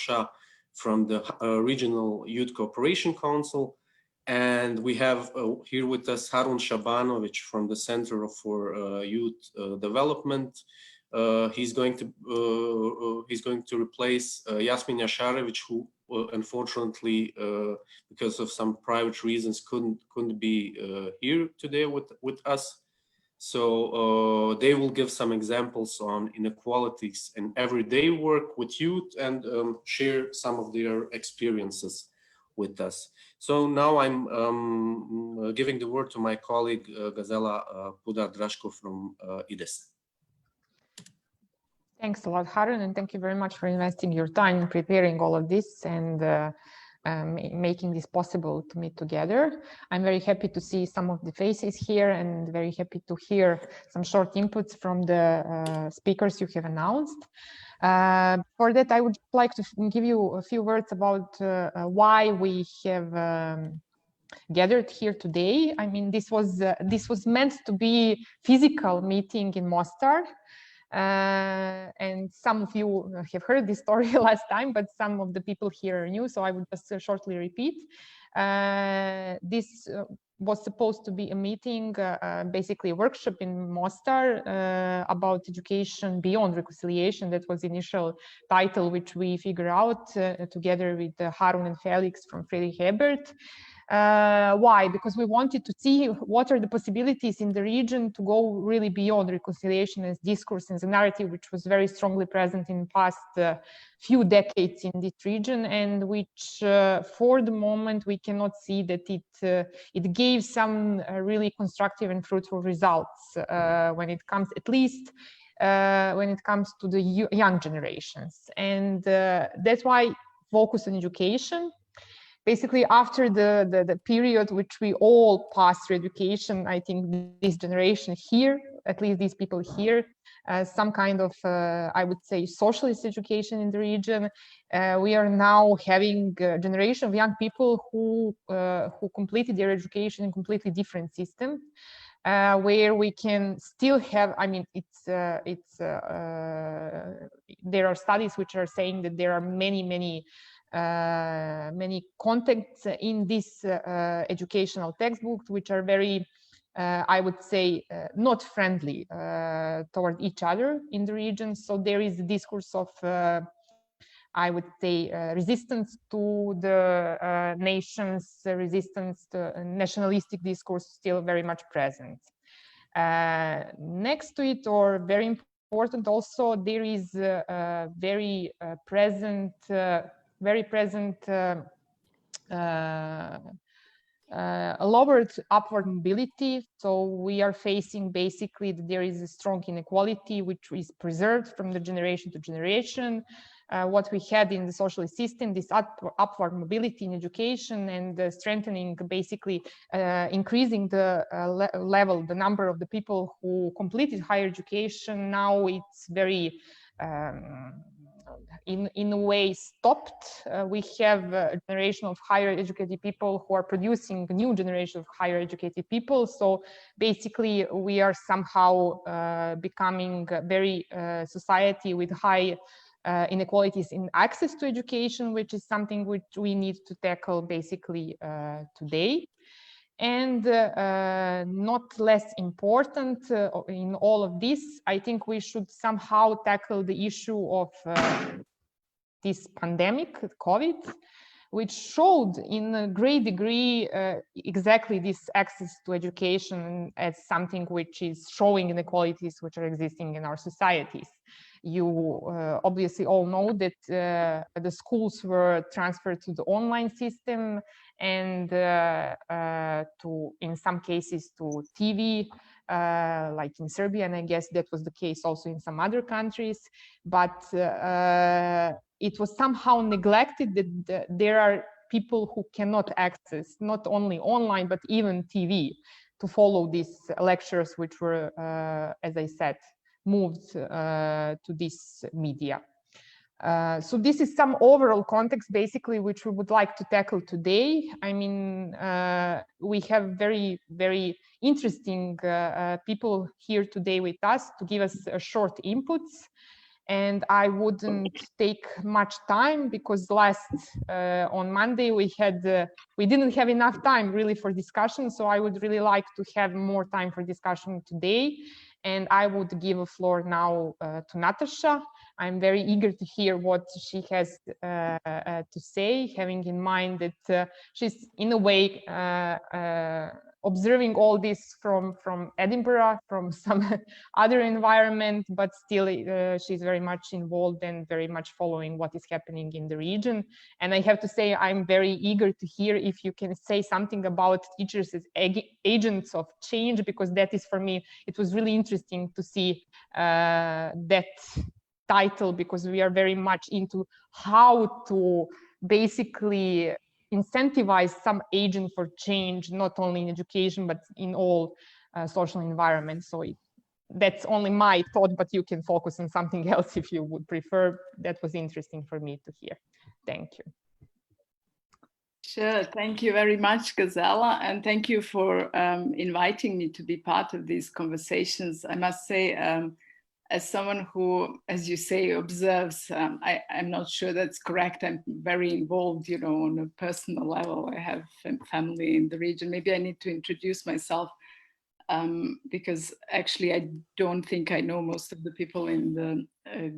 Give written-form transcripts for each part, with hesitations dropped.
Shah from the Regional Youth Cooperation Council. And we have here with us Harun Shabanovic from the Center for Youth Development. He's going to replace Yasmin Yasharevich, who unfortunately, because of some private reasons, couldn't be here today with us. So they will give some examples on inequalities in everyday work with youth and share some of their experiences with us. So now I'm giving the word to my colleague Gazela Pudar-Draško from IDES. Thanks a lot, Harun, and thank you very much for investing your time in preparing all of this and making this possible to meet together. I'm very happy to see some of the faces here and very happy to hear some short inputs from the speakers you have announced. For that, I would like to give you a few words about why we have gathered here today. I mean, this was meant to be physical meeting in Mostar. And some of you have heard this story last time, but some of the people here are new, so I would just shortly repeat. This was supposed to be a meeting, basically a workshop in Mostar about education beyond reconciliation. That was the initial title, which we figured out together with Harun and Felix from Friedrich Ebert. Why? Because we wanted to see what are the possibilities in the region to go really beyond reconciliation as discourse and the narrative, which was very strongly present in the past few decades in this region, and which for the moment we cannot see that it gave some really constructive and fruitful results when it comes, at least when it comes to the young generations. And that's why focus on education. Basically, after the period which we all passed through education, I think this generation here, at least these people here, some kind of, I would say, socialist education in the region. We are now having a generation of young people who completed their education in a completely different system, where we can still have, I mean, there are studies which are saying that there are many contexts in this educational textbooks which are very, I would say, not friendly toward each other in the region. So there is a discourse of, I would say, resistance to the nations, resistance to nationalistic discourse still very much present. Next to it, or very important also, there is a very present lowered upward mobility. So we are facing basically that there is a strong inequality which is preserved from the generation to generation. What we had in the socialist system, this upward mobility in education and strengthening, basically increasing the level, the number of the people who completed higher education. Now it's very in a way stopped. We have a generation of higher educated people who are producing a new generation of higher educated people. So basically we are somehow becoming a very society with high inequalities in access to education, which is something which we need to tackle basically today. And not less important in all of this, I think we should somehow tackle the issue of this pandemic, COVID, which showed in a great degree exactly this access to education as something which is showing inequalities which are existing in our societies. You obviously all know that the schools were transferred to the online system and in some cases to TV, like in Serbia, and I guess that was the case also in some other countries. But it was somehow neglected that there are people who cannot access not only online, but even TV to follow these lectures, which were, as I said, moved to this media. So this is some overall context, basically, which we would like to tackle today. I mean, we have very, very interesting people here today with us to give us short inputs. and I wouldn't take much time because on Monday we didn't have enough time really for discussion. So I would really like to have more time for discussion today. And I would give a floor now to Natasha. I'm very eager to hear what she has to say, having in mind that she's in a way observing all this from Edinburgh, from some other environment, but still she's very much involved and very much following what is happening in the region. And I have to say, I'm very eager to hear if you can say something about teachers as agents of change, because that is, for me, it was really interesting to see that title, because we are very much into how to basically incentivize some agent for change, not only in education, but in all social environments. So that's only my thought, but you can focus on something else if you would prefer. That was interesting for me to hear. Thank you. Sure, thank you very much, Gazela, and thank you for inviting me to be part of these conversations. I must say, as someone who, as you say, observes, I'm not sure that's correct. I'm very involved, you know, on a personal level. I have family in the region. Maybe I need to introduce myself because actually I don't think I know most of the people in the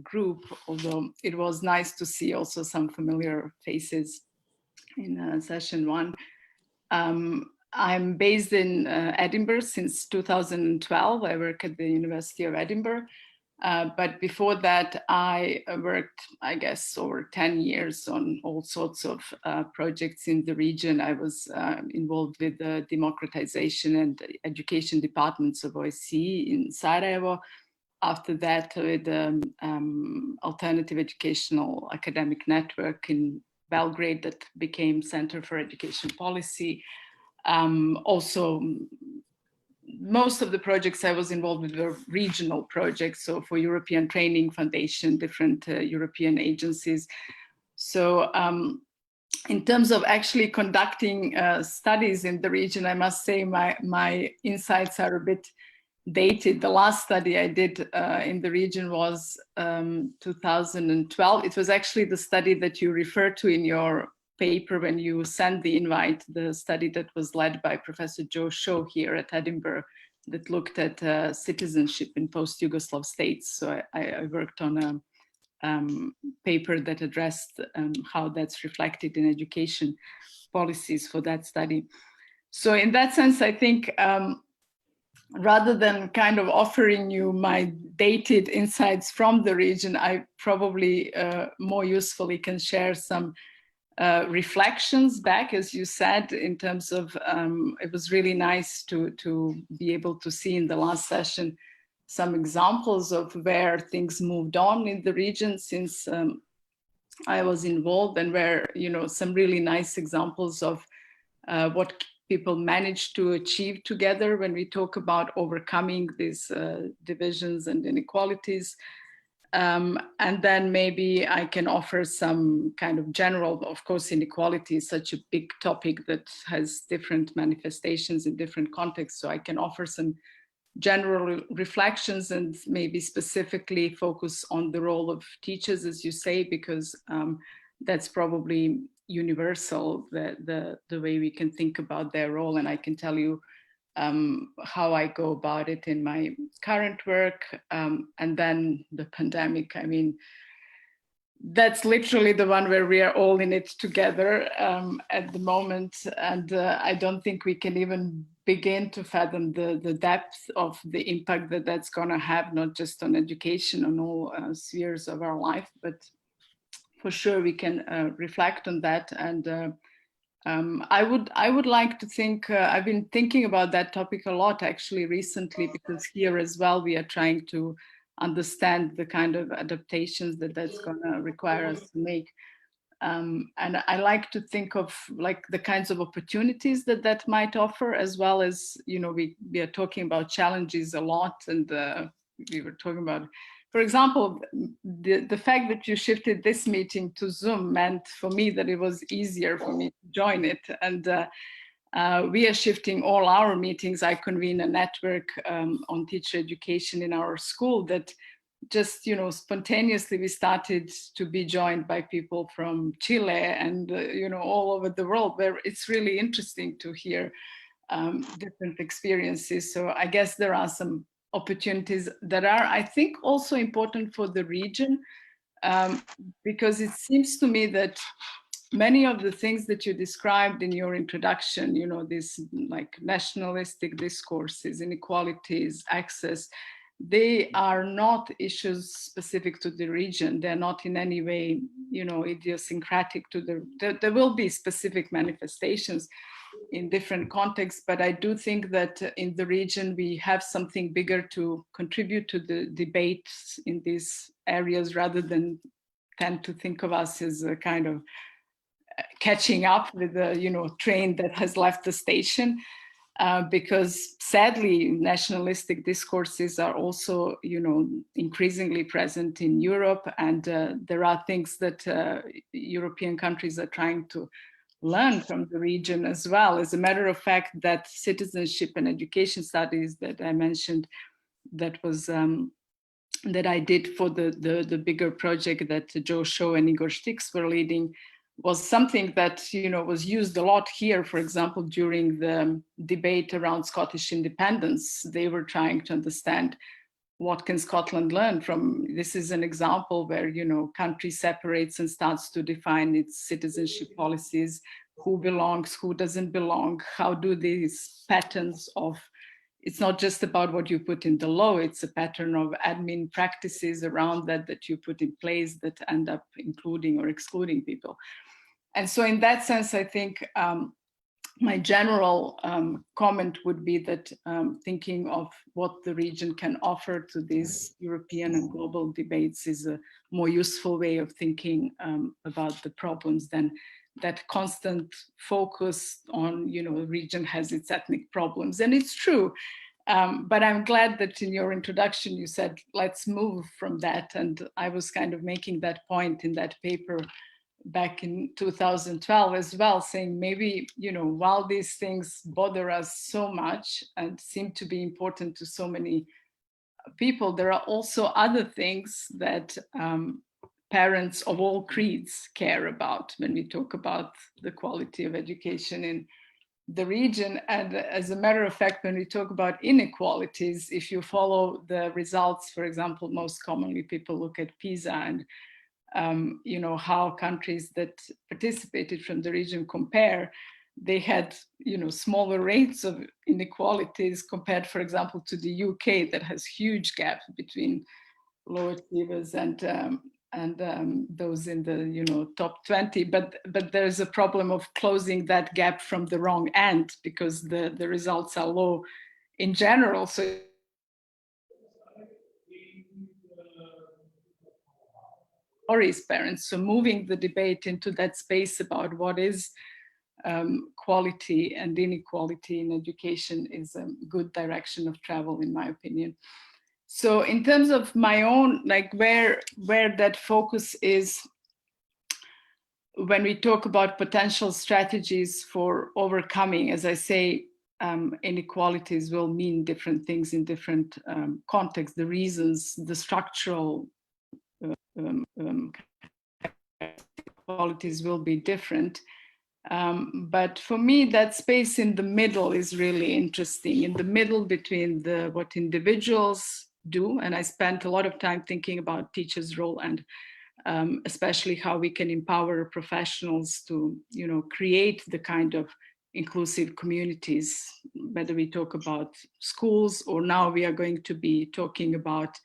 group, although it was nice to see also some familiar faces in session one. I'm based in Edinburgh since 2012. I work at the University of Edinburgh. But before that, I worked, I guess, over 10 years on all sorts of projects in the region. I was involved with the democratization and education departments of OSCE in Sarajevo. After that, with the Alternative Educational Academic Network in Belgrade that became Center for Education Policy. Also, most of the projects I was involved with were regional projects. So for European Training Foundation, different European agencies. So in terms of actually conducting studies in the region, I must say my insights are a bit dated. The last study I did in the region was 2012. It was actually the study that you referred to in your paper when you sent the invite, the study that was led by Professor Joe Shaw here at Edinburgh that looked at citizenship in post-Yugoslav states. So I worked on a paper that addressed how that's reflected in education policies for that study. So in that sense, I think rather than kind of offering you my dated insights from the region, I probably more usefully can share some reflections back, as you said, in terms of, it was really nice to be able to see in the last session some examples of where things moved on in the region since I was involved, and where, you know, some really nice examples of what people managed to achieve together when we talk about overcoming these divisions and inequalities. And then maybe I can offer some kind of general, of course, inequality is such a big topic that has different manifestations in different contexts. So I can offer some general reflections and maybe specifically focus on the role of teachers, as you say, because that's probably universal, the way we can think about their role. And I can tell you how I go about it in my current work. And then the pandemic, I mean, that's literally the one where we are all in it together at the moment. And I don't think we can even begin to fathom the depth of the impact that that's going to have, not just on education, on all spheres of our life, but for sure we can reflect on that. And I would like to think, I've been thinking about that topic a lot actually recently, because here as well we are trying to understand the kind of adaptations that that's going to require us to make. And I like to think of like the kinds of opportunities that that might offer, as well as, you know, we are talking about challenges a lot, and we were talking about, for example, the fact that you shifted this meeting to Zoom meant for me that it was easier for me to join it. And we are shifting all our meetings. I convene a network on teacher education in our school that just, you know, spontaneously we started to be joined by people from Chile and, you know, all over the world, where it's really interesting to hear different experiences. So I guess there are some opportunities that are, I think, also important for the region, because it seems to me that many of the things that you described in your introduction, you know, these like nationalistic discourses, inequalities, access, they are not issues specific to the region. They're not in any way, you know, idiosyncratic to there will be specific manifestations in different contexts, but I do think that in the region we have something bigger to contribute to the debates in these areas, rather than tend to think of us as a kind of catching up with the, you know, train that has left the station. Because sadly, nationalistic discourses are also, you know, increasingly present in Europe, and there are things that European countries are trying to learn from the region as well. As a matter of fact, that citizenship and education studies that I mentioned, that was that I did for the bigger project that Joe Shaw and Igor Stix were leading, was something that, you know, was used a lot here. For example, during the debate around Scottish independence, they were trying to understand what can Scotland learn from. This is an example where, you know, country separates and starts to define its citizenship policies, who belongs, who doesn't belong, how do these patterns of, it's not just about what you put in the law, it's a pattern of admin practices around that that you put in place that end up including or excluding people. And so in that sense, I think my general comment would be that thinking of what the region can offer to these European and global debates is a more useful way of thinking about the problems than that constant focus on, you know, the region has its ethnic problems. And it's true. But I'm glad that in your introduction you said, let's move from that. And I was kind of making that point in that paper back in 2012 as well, saying maybe, you know, while these things bother us so much and seem to be important to so many people, there are also other things that parents of all creeds care about when we talk about the quality of education in the region. And as a matter of fact, when we talk about inequalities, if you follow the results, for example, most commonly people look at PISA and you know, how countries that participated from the region compare, they had, you know, smaller rates of inequalities compared, for example, to the UK that has huge gaps between low achievers and those in the, you know, top 20. But there's a problem of closing that gap from the wrong end, because the results are low in general. So parents, so moving the debate into that space about what is quality and inequality in education is a good direction of travel, in my opinion. So in terms of my own, like where that focus is, when we talk about potential strategies for overcoming, as I say, inequalities will mean different things in different contexts. The reasons, the structural qualities will be different. But for me, that space in the middle is really interesting, in the middle between what individuals do. And I spent a lot of time thinking about teachers' role and especially how we can empower professionals to, you know, create the kind of inclusive communities, whether we talk about schools or now we are going to be talking about,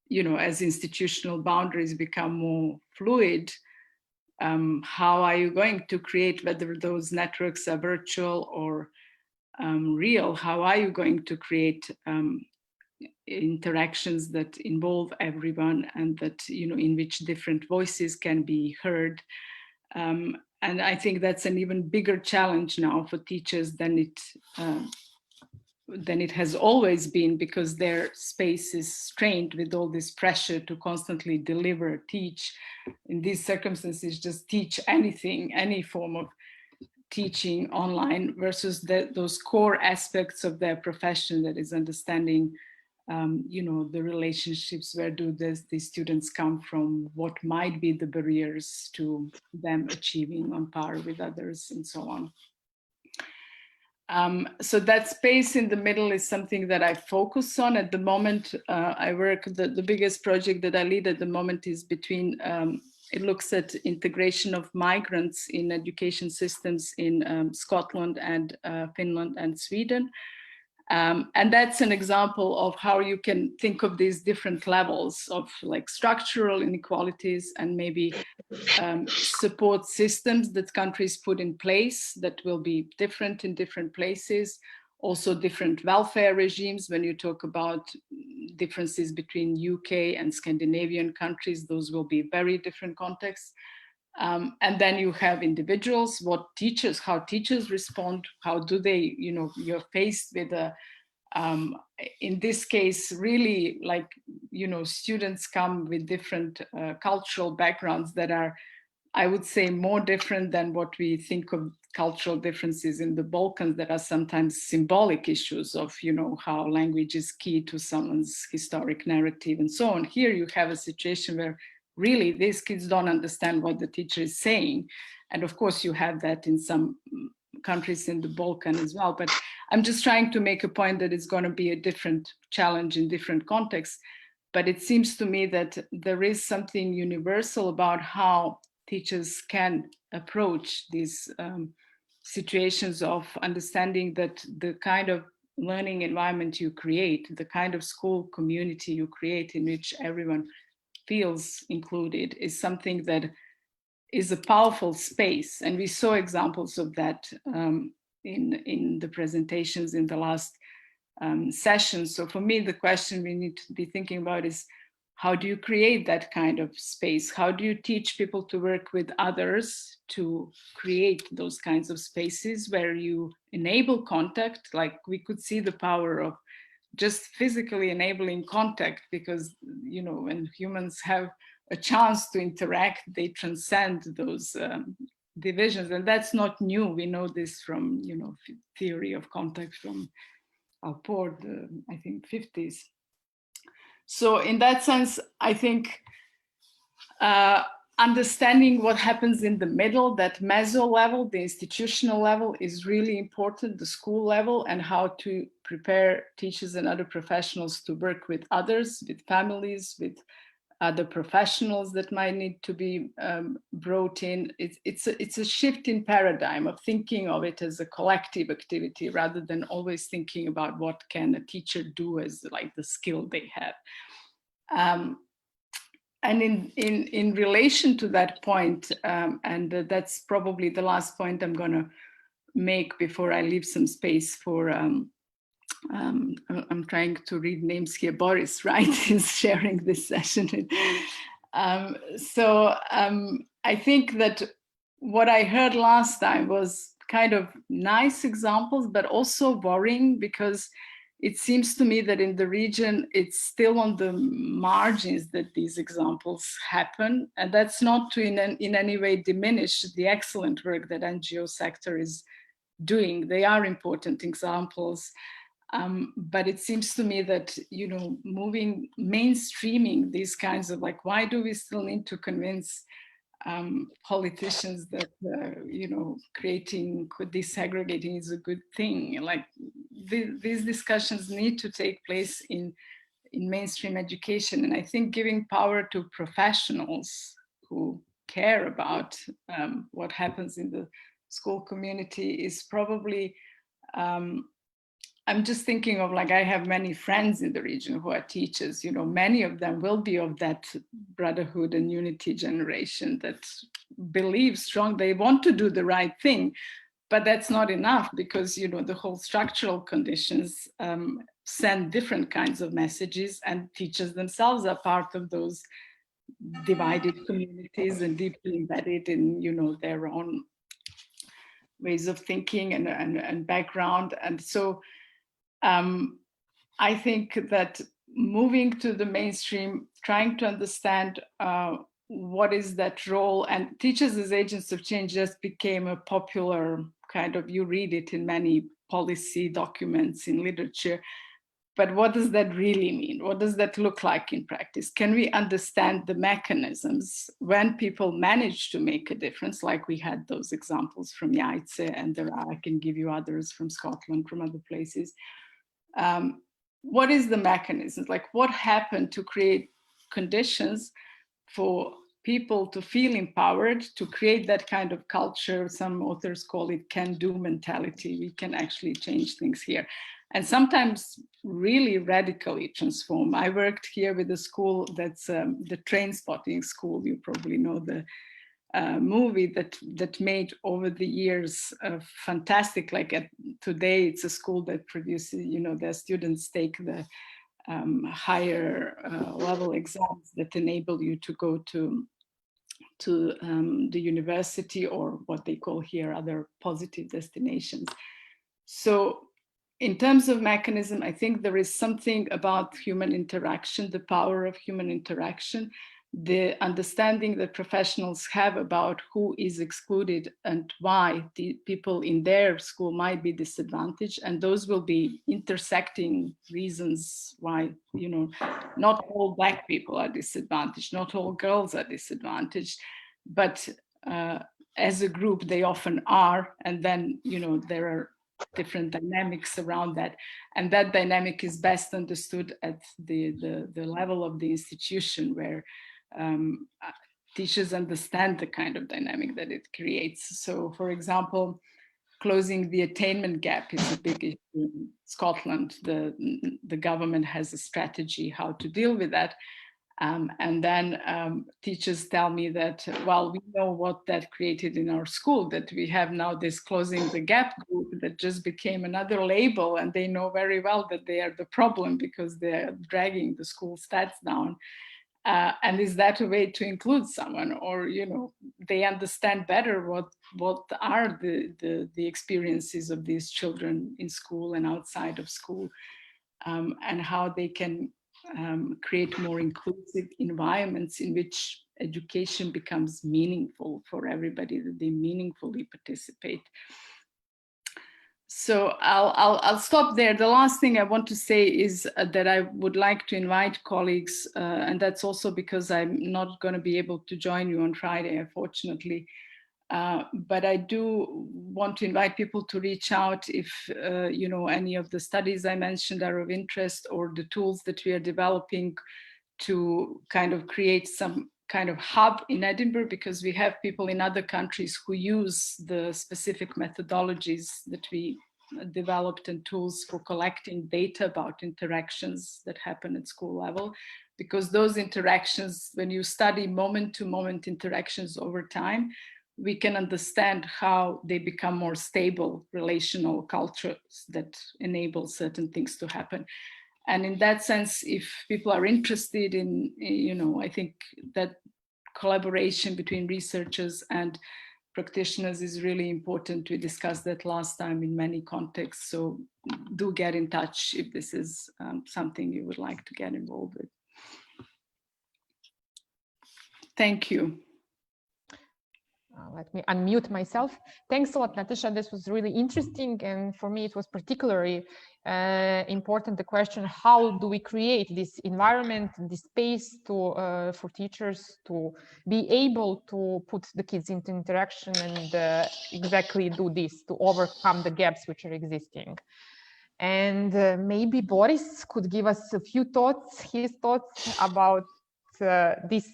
you know, as institutional boundaries become more fluid, how are you going to create, whether those networks are virtual or real, how are you going to create interactions that involve everyone and that, you know, in which different voices can be heard. And I think that's an even bigger challenge now for teachers than it has always been, because their space is strained with all this pressure to constantly deliver, teach. In these circumstances, just teach anything, any form of teaching online, versus those core aspects of their profession, that is understanding you know, the relationships, where do these students come from, what might be the barriers to them achieving on par with others, and so on. So that space in the middle is something that I focus on at the moment. I work, the biggest project that I lead at the moment is between, it looks at integration of migrants in education systems in Scotland and Finland and Sweden. And that's an example of how you can think of these different levels of like structural inequalities and maybe support systems that countries put in place that will be different in different places. Also different welfare regimes. When you talk about differences between UK and Scandinavian countries, those will be very different contexts. And then you have individuals, how teachers respond, how do they, you know, you're faced with a, in this case, really like, you know, students come with different cultural backgrounds that are, I would say, more different than what we think of cultural differences in the Balkans that are sometimes symbolic issues of, you know, how language is key to someone's historic narrative and so on. Here you have a situation where really these kids don't understand what the teacher is saying. And of course you have that in some countries in the Balkan as well. But I'm just trying to make a point that it's going to be a different challenge in different contexts. But it seems to me that there is something universal about how teachers can approach these situations of understanding that the kind of learning environment you create, the kind of school community you create in which everyone feels included, is something that is a powerful space. And we saw examples of that in the presentations in the last session. So for me, the question we need to be thinking about is, how do you create that kind of space? How do you teach people to work with others to create those kinds of spaces where you enable contact? Like we could see the power of just physically enabling contact, because, you know, when humans have a chance to interact, they transcend those divisions. And that's not new. We know this from, you know, theory of contact from Alport, I think 50s. So in that sense, I think understanding what happens in the middle, that meso level, the institutional level, is really important, the school level, and how to prepare teachers and other professionals to work with others, with families, with other professionals that might need to be brought in. It's a shift in paradigm of thinking of it as a collective activity rather than always thinking about what can a teacher do as like the skill they have. And in relation to that point, and that's probably the last point I'm going to make before I leave some space for, I'm trying to read names here, Boris, right, is sharing this session. I think that what I heard last time was kind of nice examples, but also worrying, because it seems to me that in the region, it's still on the margins that these examples happen. And that's not to in any way diminish the excellent work that NGO sector is doing. They are important examples. But it seems to me that, you know, mainstreaming these kinds of, like, why do we still need to convince politicians that, you know, desegregating is a good thing? Like, these discussions need to take place in mainstream education. And I think giving power to professionals who care about what happens in the school community is probably, I'm just thinking of, like, I have many friends in the region who are teachers, you know, many of them will be of that brotherhood and unity generation that believes strong, they want to do the right thing, but that's not enough, because, you know, the whole structural conditions send different kinds of messages, and teachers themselves are part of those divided communities and deeply embedded in, you know, their own ways of thinking and background. And so I think that moving to the mainstream, trying to understand what is that role, and teachers as agents of change just became a popular kind of, you read it in many policy documents, in literature, But what does that really mean? What does that look like in practice? Can we understand the mechanisms when people manage to make a difference, like we had those examples from Jajce, and I can give you others from Scotland, from other places. What is the mechanism? Like, what happened to create conditions for people to feel empowered, to create that kind of culture? Some authors call it can-do mentality. We can actually change things here. And sometimes really radically transform. I worked here with a school that's the Train Spotting School. You probably know the movie that made over the years fantastic. Like today, it's a school that produces, you know, their students take the higher level exams that enable you to go to the university, or what they call here other positive destinations. So in terms of mechanism, I think there is something about human interaction, the power of human interaction, the understanding that professionals have about who is excluded and why the people in their school might be disadvantaged. And those will be intersecting reasons why, you know, not all Black people are disadvantaged, not all girls are disadvantaged, but as a group, they often are. And then, you know, there are different dynamics around that, and that dynamic is best understood at the level of the institution, where teachers understand the kind of dynamic that it creates. So, for example, closing the attainment gap is a big issue in Scotland. The government has a strategy how to deal with that. And then teachers tell me that, well, we know what that created in our school, that we have now this closing the gap group that just became another label, and they know very well that they are the problem because they're dragging the school stats down. And is that a way to include someone? Or, you know, they understand better what are the experiences of these children in school and outside of school, and how they can create more inclusive environments in which education becomes meaningful for everybody, that they meaningfully participate. So I'll stop there. The last thing I want to say is that I would like to invite colleagues, and that's also because I'm not going to be able to join you on Friday, unfortunately. But I do want to invite people to reach out if you know, any of the studies I mentioned are of interest, or the tools that we are developing to kind of create some kind of hub in Edinburgh, because we have people in other countries who use the specific methodologies that we developed and tools for collecting data about interactions that happen at school level. Because those interactions, when you study moment-to-moment interactions over time, we can understand how they become more stable relational cultures that enable certain things to happen. And in that sense, if people are interested in, you know, I think that collaboration between researchers and practitioners is really important. We discussed that last time in many contexts. So do get in touch if this is something you would like to get involved with. Thank you. Let me unmute myself. Thanks a lot, Natasha. This was really interesting. And for me, it was particularly important, the question, how do we create this environment, this space to, for teachers to be able to put the kids into interaction and exactly do this, to overcome the gaps which are existing. And maybe Boris could give us a few thoughts, his thoughts about this,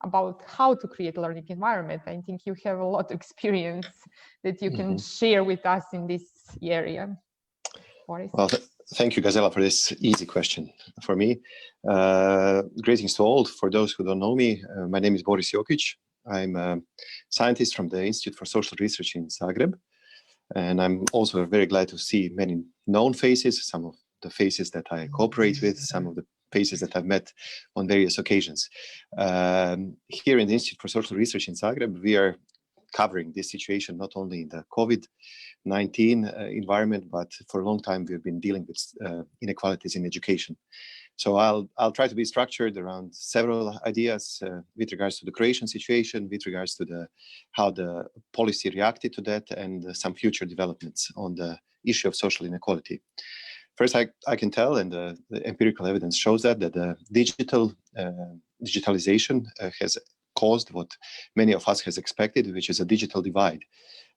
about how to create a learning environment. I think you have a lot of experience that you can share with us in this area. Boris? Well, thank you, Gazela, for this easy question for me. Greetings to all. For those who don't know me, my name is Boris Jokic. I'm a scientist from the Institute for Social Research in Zagreb. And I'm also very glad to see many known faces, some of the faces that I cooperate with, some of the faces that I've met on various occasions. Here in the Institute for Social Research in Zagreb, we are covering this situation not only in the COVID-19 environment, but for a long time we've been dealing with inequalities in education. So I'll try to be structured around several ideas with regards to the Croatian situation, with regards to how the policy reacted to that, and some future developments on the issue of social inequality. First, I can tell, and the empirical evidence shows that the digitalization has caused what many of us has expected, which is a digital divide,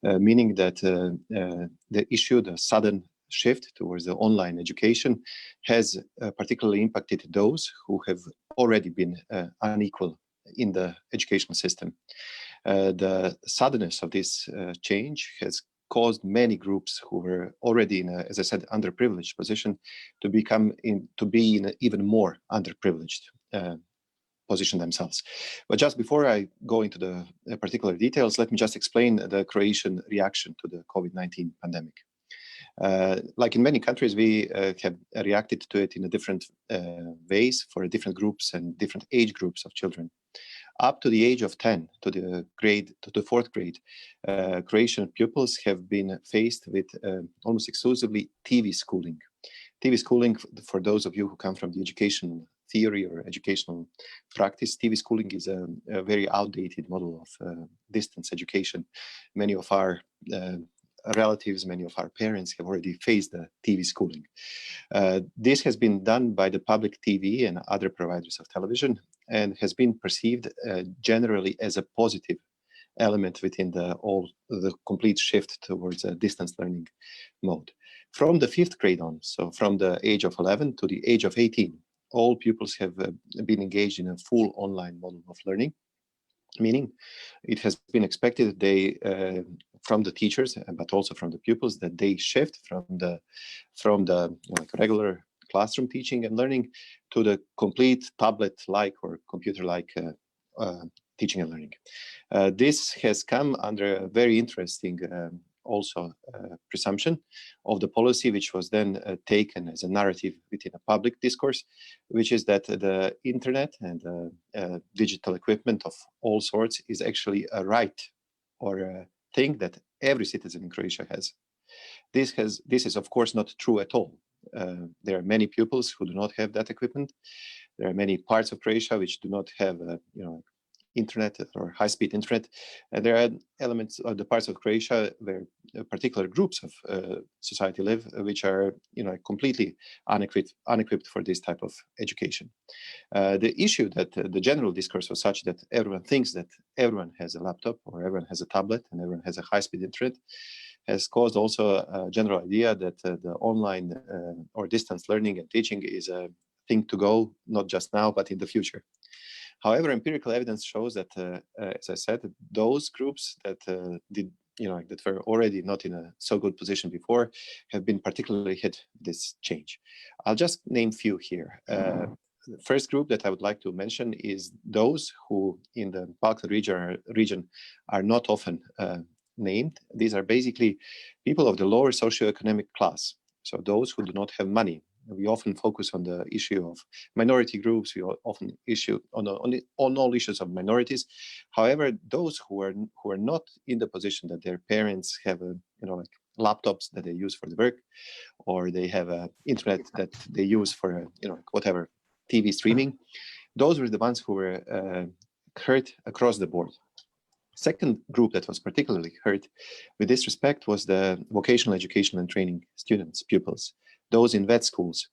meaning that the sudden shift towards the online education has particularly impacted those who have already been unequal in the educational system. The suddenness of this change has caused many groups who were already in a, as I said, underprivileged position to be in an even more underprivileged position themselves. But just before I go into the particular details, let me just explain the Croatian reaction to the COVID-19 pandemic. Like in many countries, we have reacted to it in a different ways for different groups and different age groups of children. Up to the age of 10, to the fourth grade, Croatian pupils have been faced with almost exclusively TV schooling. TV schooling, for those of you who come from the education theory or educational practice, TV schooling is a very outdated model of distance education. Many of our relatives, many of our parents have already faced the TV schooling. This has been done by the public TV and other providers of television and has been perceived generally as a positive element within the complete shift towards a distance learning mode. From the fifth grade on, so from the age of 11 to the age of 18, all pupils have been engaged in a full online model of learning, meaning it has been expected they from the teachers, but also from the pupils, that they shift from the regular classroom teaching and learning to the complete tablet-like or computer-like teaching and learning. This has come under a very interesting presumption of the policy, which was then taken as a narrative within a public discourse, which is that the internet and digital equipment of all sorts is actually a right or a thing that every citizen in Croatia has. This is of course not true at all. There are many pupils who do not have that equipment. There are many parts of Croatia which do not have internet or high-speed internet. And there are elements of the parts of Croatia where particular groups of society live, which are completely unequipped for this type of education. The issue that the general discourse was such that everyone thinks that everyone has a laptop or everyone has a tablet and everyone has a high-speed internet has caused also a general idea that the online or distance learning and teaching is a thing to go, not just now, but in the future. However, empirical evidence shows that, as I said, those groups that that were already not in a so good position before have been particularly hit with this change. I'll just name few here. The first group that I would like to mention is those who in the Balkan region are not often named. These are basically people of the lower socioeconomic class. So those who do not have money. We often focus on the issue of minority groups. We often issue on all issues of minorities. However, those who are not in the position that their parents have like laptops that they use for the work, or they have a internet that they use for whatever TV streaming, those were the ones who were hurt across the board. Second group that was particularly hurt with this respect was the vocational education and training students, pupils, those in vet schools.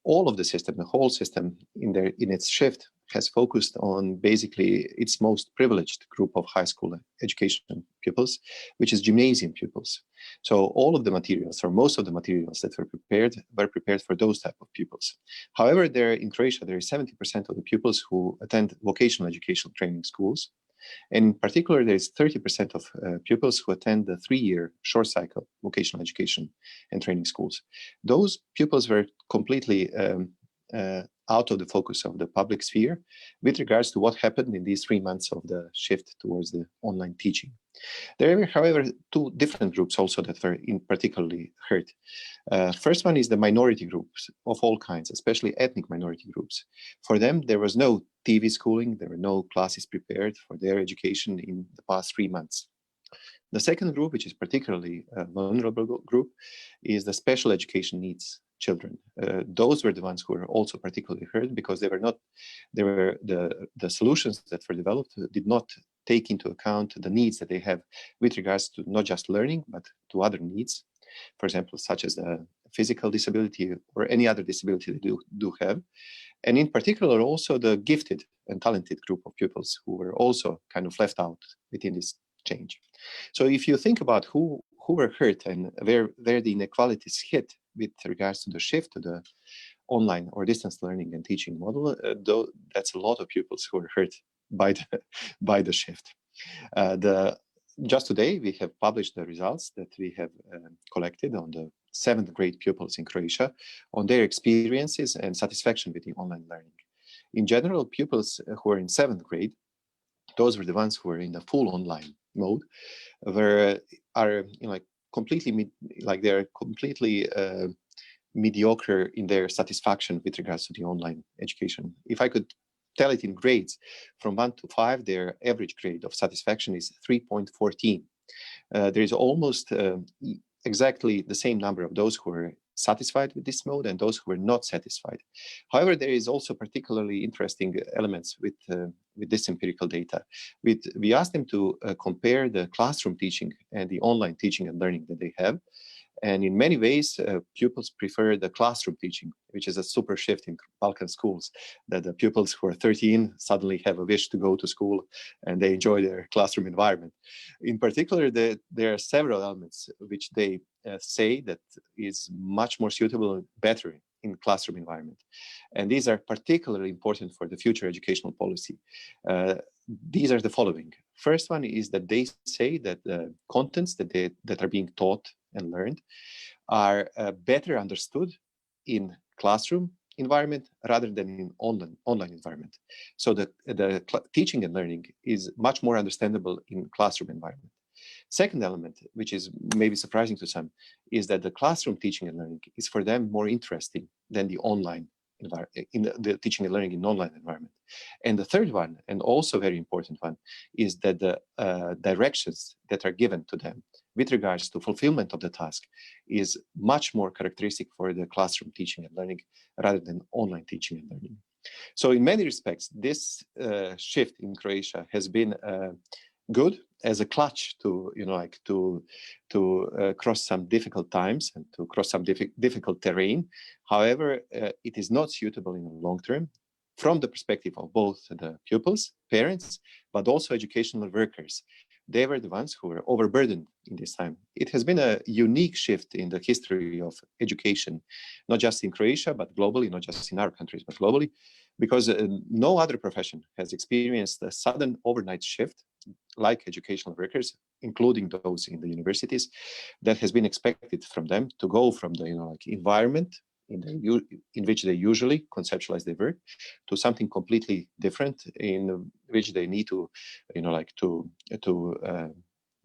All of the system, the whole system in its shift has focused on basically its most privileged group of high school education pupils, which is gymnasium pupils. So all of the materials, or most of the materials that were prepared for those type of pupils. However, in Croatia, there is 70% of the pupils who attend vocational education training schools. And in particular, there is 30% of pupils who attend the 3-year short cycle vocational education and training schools. Those pupils were completely out of the focus of the public sphere with regards to what happened in these 3 months of the shift towards the online teaching. There were, however, two different groups also that were particularly hurt. First one is the minority groups of all kinds, especially ethnic minority groups. For them, there was no TV schooling, there were no classes prepared for their education in the past 3 months. The second group, which is particularly a vulnerable group, is the special education needs children. Those were the ones who were also particularly hurt because the solutions that were developed did not take into account the needs that they have with regards to not just learning, but to other needs. for example, such as a physical disability or any other disability they do have. And in particular, also the gifted and talented group of pupils who were also kind of left out within this change. So if you think about who were hurt and where the inequalities hit with regards to the shift to the online or distance learning and teaching model, though that's a lot of pupils who were hurt by the shift. Just today, we have published the results that we have collected on the 7th grade pupils in Croatia on their experiences and satisfaction with the online learning. In general, pupils who are in 7th grade, those were the ones who were in the full online mode, are completely mediocre in their satisfaction with regards to the online education. If I could tell it in grades, from 1 to 5, their average grade of satisfaction is 3.14. There is almost exactly the same number of those who are satisfied with this mode and those who are not satisfied. However, there is also particularly interesting elements with this empirical data. We asked them to compare the classroom teaching and the online teaching and learning that they have. And in many ways, pupils prefer the classroom teaching, which is a super shift in Balkan schools, that the pupils who are 13 suddenly have a wish to go to school and they enjoy their classroom environment. In particular, there are several elements which they say that is much more suitable and better in classroom environment. And these are particularly important for the future educational policy. These are the following. First one is that they say that the contents that are being taught and learned are better understood in classroom environment rather than in online environment. So the teaching and learning is much more understandable in classroom environment. Second element, which is maybe surprising to some, is that the classroom teaching and learning is for them more interesting than the online in the teaching and learning in online environment. And the third one, and also very important one, is that the directions that are given to them with regards to fulfillment of the task is much more characteristic for the classroom teaching and learning rather than online teaching and learning. So in many respects, this shift in Croatia has been good as a clutch to cross some difficult times and to cross some difficult terrain. However, it is not suitable in the long term from the perspective of both the pupils, parents, but also educational workers. They were the ones who were overburdened in this time. It has been a unique shift in the history of education, not just in Croatia, but globally, not just in our countries, but globally, because no other profession has experienced a sudden overnight shift like educational workers, including those in the universities, that has been expected from them to go from the environment in which they usually conceptualize their work to something completely different in which they need to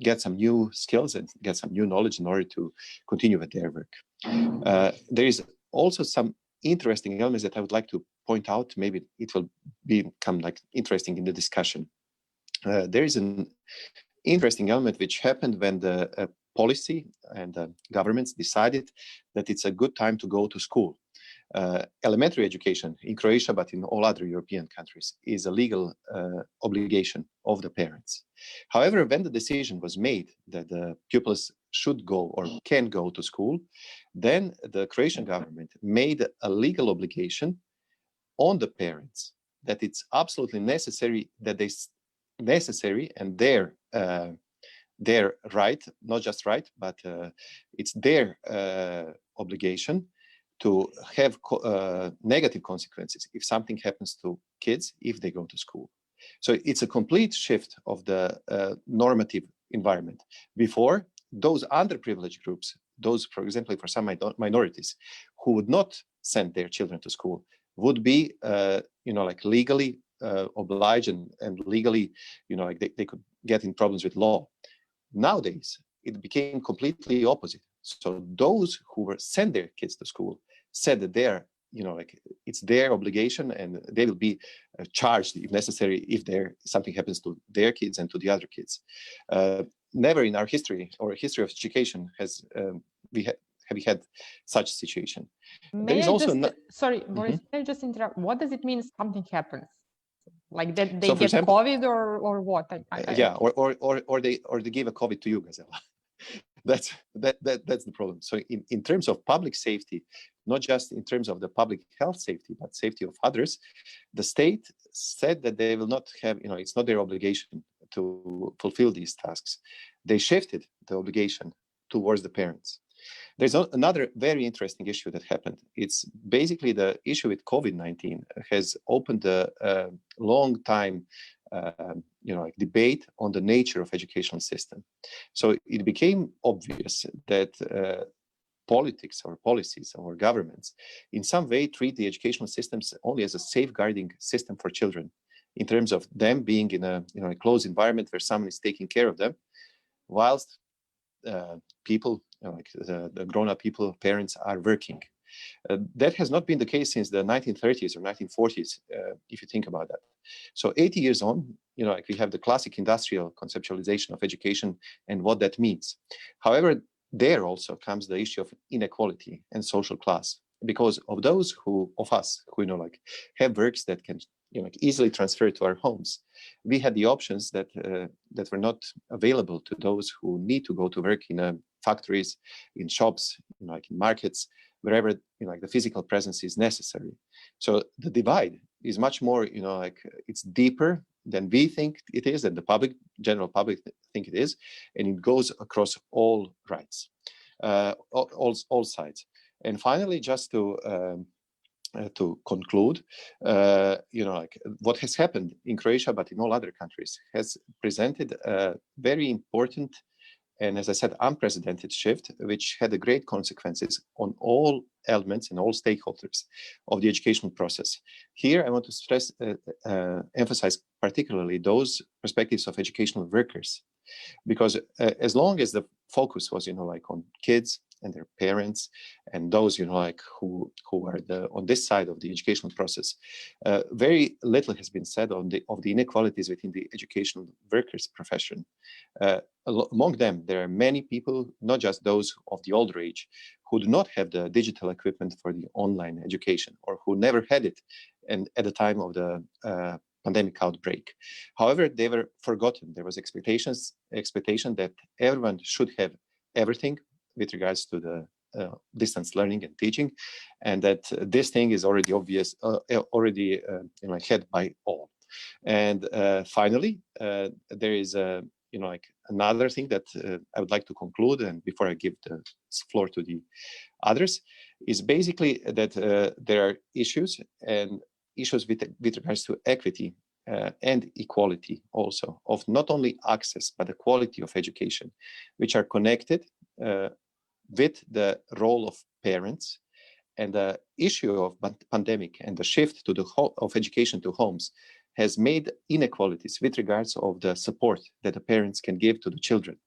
get some new skills and get some new knowledge in order to continue with their work. There is also some interesting elements that I would like to point out. Maybe it will become interesting in the discussion. There is an interesting element which happened when the policy and the governments decided that it's a good time to go to school. Elementary education in Croatia, but in all other European countries, is a legal obligation of the parents. However, when the decision was made that the pupils should go or can go to school, then the Croatian government made a legal obligation on the parents that it's absolutely necessary and their right, not just right, but it's their obligation to have negative consequences if something happens to kids if they go to school. So it's a complete shift of the normative environment. Before, those underprivileged groups, those, for example, for some minorities who would not send their children to school, would be, legally obliged and legally, they could get in problems with law. Nowadays, it became completely opposite. So those who were send their kids to school said that it's their obligation and they will be charged if necessary if something happens to their kids and to the other kids. Never in our history or history of education have we had such a situation. Sorry, Boris, may I just interrupt? What does it mean something happens? Like that they so, for get example, COVID or what? or they give a COVID to you, Gazela. that's the problem. So in terms of public safety, not just in terms of the public health safety, but safety of others, the state said that they will not have, it's not their obligation to fulfill these tasks. They shifted the obligation towards the parents. There's another very interesting issue that happened. It's basically the issue with COVID-19 has opened a long time debate on the nature of educational system. So it became obvious that politics or policies or governments in some way treat the educational systems only as a safeguarding system for children, in terms of them being in a closed environment where someone is taking care of them, whilst people, like the grown-up people, parents, are working. That has not been the case since the 1930s or 1940s, if you think about that. So 80 years on, we have the classic industrial conceptualization of education and what that means. However, there also comes the issue of inequality and social class, because of those of us who have works that can easily transfer to our homes. We had the options that were not available to those who need to go to work in factories, in shops, in markets, wherever the physical presence is necessary. So the divide is much more, it's deeper than we think it is, and the general public think it is, and it goes across all rights, all sides. And finally, just to conclude, what has happened in Croatia, but in all other countries, has presented a very important and, as I said, unprecedented shift, which had great consequences on all elements and all stakeholders of the educational process. Here, I want to stress, emphasize particularly those perspectives of educational workers, because as long as the focus was, on kids and their parents and those, who are on this side of the educational process, very little has been said of the inequalities within the educational workers profession. Among them, there are many people, not just those of the older age, who do not have the digital equipment for the online education, or who never had it and at the time of the pandemic outbreak. However, they were forgotten. There was expectation that everyone should have everything with regards to the distance learning and teaching, and that this thing is already obvious, already had by all. And finally, there is another thing that I would like to conclude, and before I give the floor to the others, is basically that there are issues with regards to equity and equality also, of not only access, but the quality of education, which are connected with the role of parents. And the issue of pandemic and the shift of education to homes has made inequalities with regards of the support that the parents can give to the children.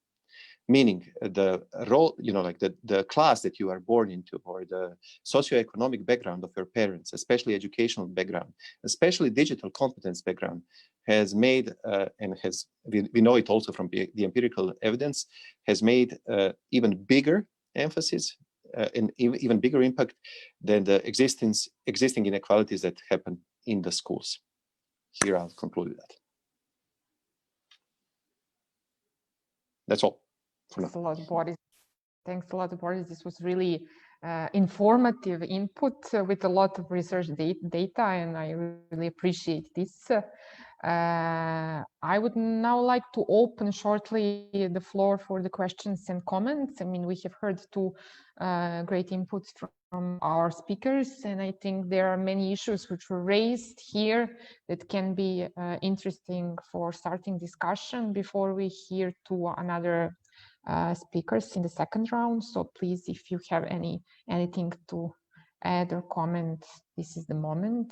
Meaning the role, the class that you are born into, or the socioeconomic background of your parents, especially educational background, especially digital competence background, has made, we know it also from the empirical evidence, has made even bigger emphasis and even bigger impact than the existing inequalities that happen in the schools. Here I'll conclude that. That's all. Thanks a lot, Boris. Thanks a lot, Boris. This was really informative input with a lot of research data, and I really appreciate this. I would now like to open shortly the floor for the questions and comments. I mean, we have heard two great inputs from our speakers, and I think there are many issues which were raised here that can be interesting for starting discussion before we hear to another speakers in the second round. So please, if you have anything to add or comment, this is the moment.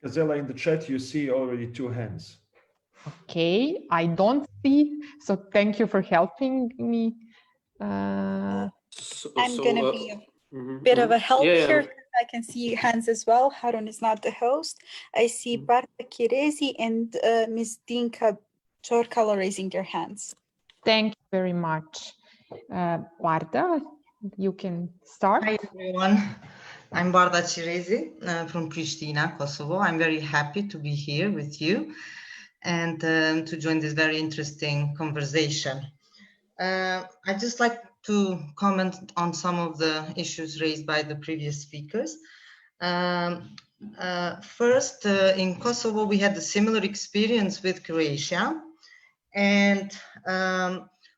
Gazela, in the chat, you see already 2 hands. Okay, I don't see, so thank you for helping me. I'm gonna be a bit of a help here. I can see hands as well. Harun is not the host. I see Barta Kirezi and Ms. Dinka Chorkala raising their hands. Thank you very much. Barta, you can start. Hi everyone, I'm Barda Chirezi from Pristina, Kosovo. I'm very happy to be here with you. and to join this very interesting conversation. I'd just like to comment on some of the issues raised by the previous speakers. First, in Kosovo, we had a similar experience with Croatia. And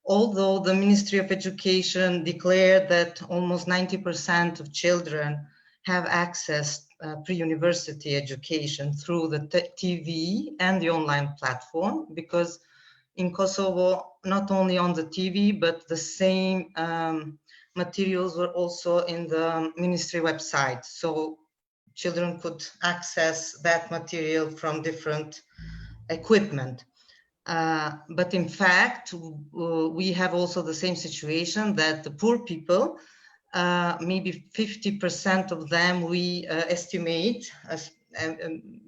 although the Ministry of Education declared that almost 90% of children have access pre-university education through the TV and the online platform, because in Kosovo, not only on the TV, but the same materials were also in the ministry website. So children could access that material from different equipment. But in fact, we have also the same situation that the poor people, maybe 50% of them, we estimate,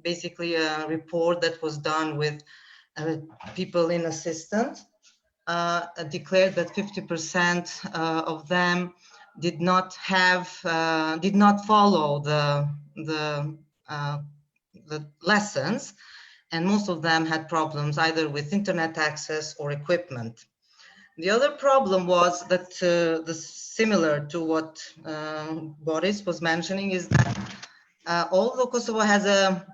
basically a report that was done with people in assistance, declared that 50% of them did not follow the lessons, and most of them had problems either with internet access or equipment. The other problem was that, similar to what Boris was mentioning, is that although Kosovo has a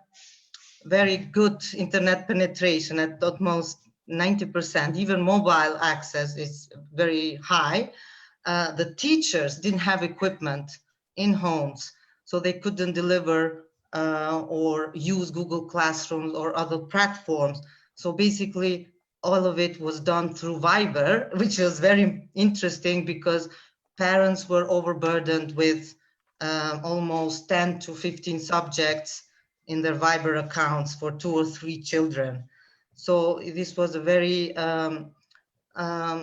very good internet penetration at almost 90%, even mobile access is very high, the teachers didn't have equipment in homes, so they couldn't deliver or use Google Classrooms or other platforms. So basically, all of it was done through Viber, which was very interesting because parents were overburdened with almost 10 to 15 subjects in their Viber accounts for 2 or 3 children. So this was a very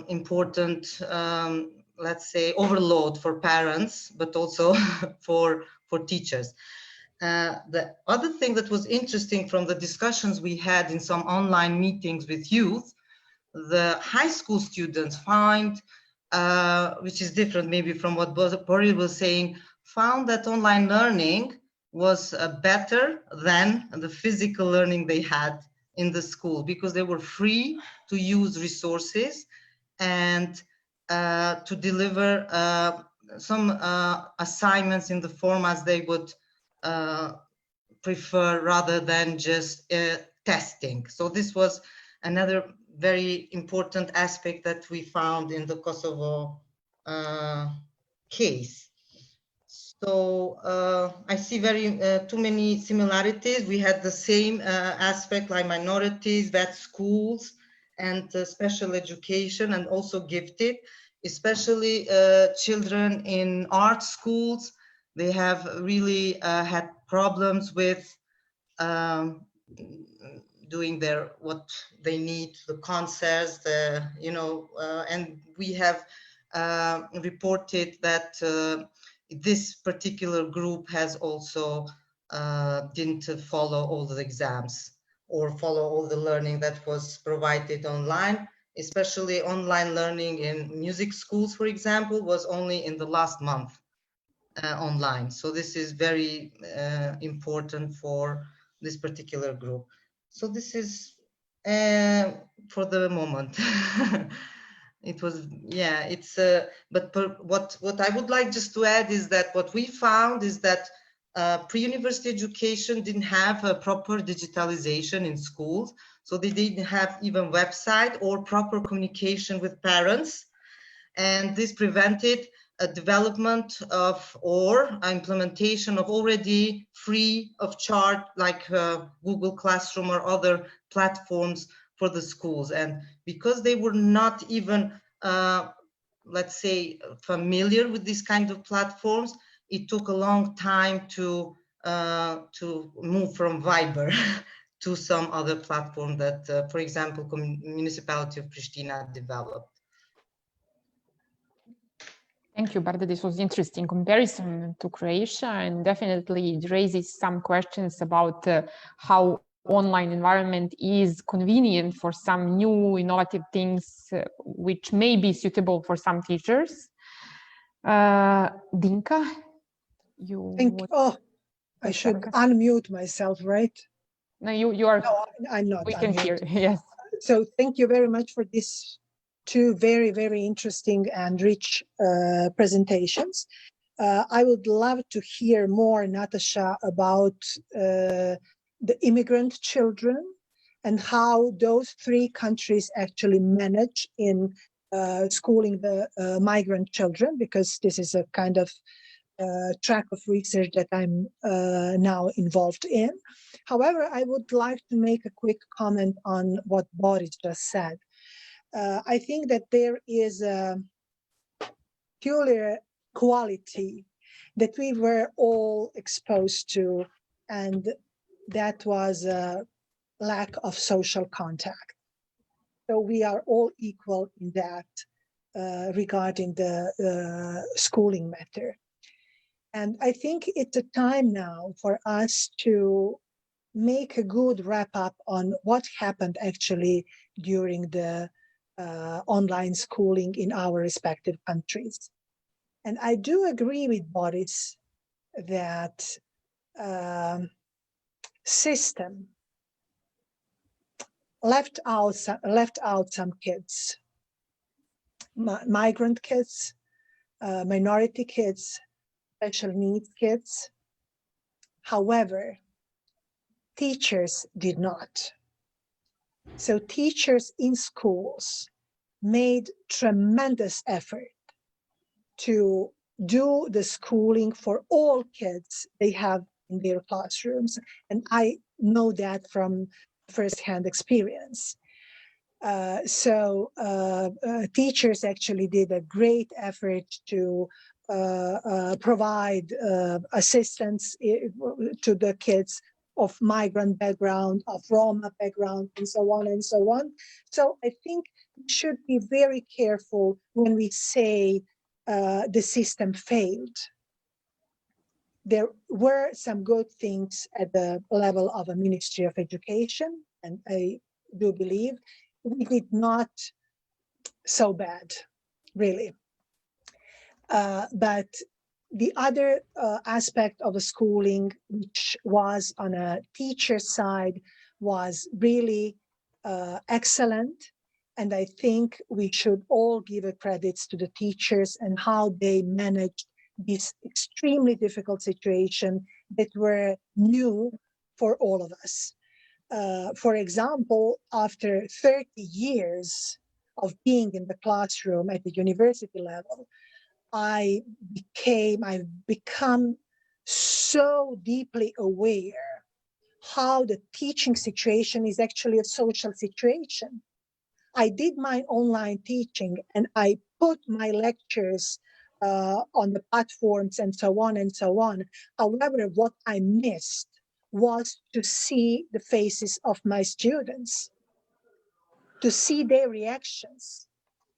important, let's say, overload for parents, but also for teachers. The other thing that was interesting from the discussions we had in some online meetings with youth, the high school students find, which is different maybe from what Boris was saying, found that online learning was better than the physical learning they had in the school, because they were free to use resources and to deliver some assignments in the formats they would prefer rather than just testing. So this was another very important aspect that we found in the Kosovo case. So I see too many similarities. We had the same aspect like minorities, bad schools, and special education, and also gifted, especially children in art schools. They have really had problems with doing what they need, the concerts, and we have reported that this particular group has also didn't follow all the exams or follow all the learning that was provided online, especially online learning in music schools, for example, was only in the last month online. So this is very important for this particular group. So this is for the moment. It was, yeah, it's, but what I would like just to add is that what we found is that pre-university education didn't have a proper digitalization in schools. So they didn't have even website or proper communication with parents. And this prevented a development of or implementation of already free of charge, like Google Classroom or other platforms for the schools. And because they were not even, let's say, familiar with these kind of platforms, it took a long time to move from Viber to some other platform that, for example, municipality of Pristina developed. Thank you, Barda. This was interesting comparison to Croatia, and definitely it raises some questions about how online environment is convenient for some new innovative things which may be suitable for some teachers. Dinka, I should unmute myself, right? No, you are. No, I'm not. We can hear. Yes. So thank you very much for these two very, very interesting and rich presentations. I would love to hear more, Natasha, about the immigrant children and how those three countries actually manage in schooling the migrant children, because this is a kind of track of research that I'm now involved in. However, I would like to make a quick comment on what Boris just said. I think that there is a peculiar quality that we were all exposed to, and that was a lack of social contact. So we are all equal in that regarding the schooling matter. And I think it's a time now for us to make a good wrap up on what happened actually during the online schooling in our respective countries. And I do agree with Boris that system left out some kids, migrant kids, minority kids, special needs kids. However, teachers did not. So teachers in schools made tremendous effort to do the schooling for all kids they have in their classrooms. And I know that from firsthand experience. Teachers actually did a great effort to provide assistance to the kids of migrant background, of Roma background, and so on and so on. So I think we should be very careful when we say the system failed. There were some good things at the level of a Ministry of Education, and I do believe we did not so bad, really. But the other aspect of the schooling, which was on a teacher side, was really excellent. And I think we should all give a credits to the teachers and how they managed this extremely difficult situation that were new for all of us. For example, after 30 years of being in the classroom at the university level, I've become so deeply aware how the teaching situation is actually a social situation. I did my online teaching and I put my lectures on the platforms and so on and so on. However, what I missed was to see the faces of my students, to see their reactions,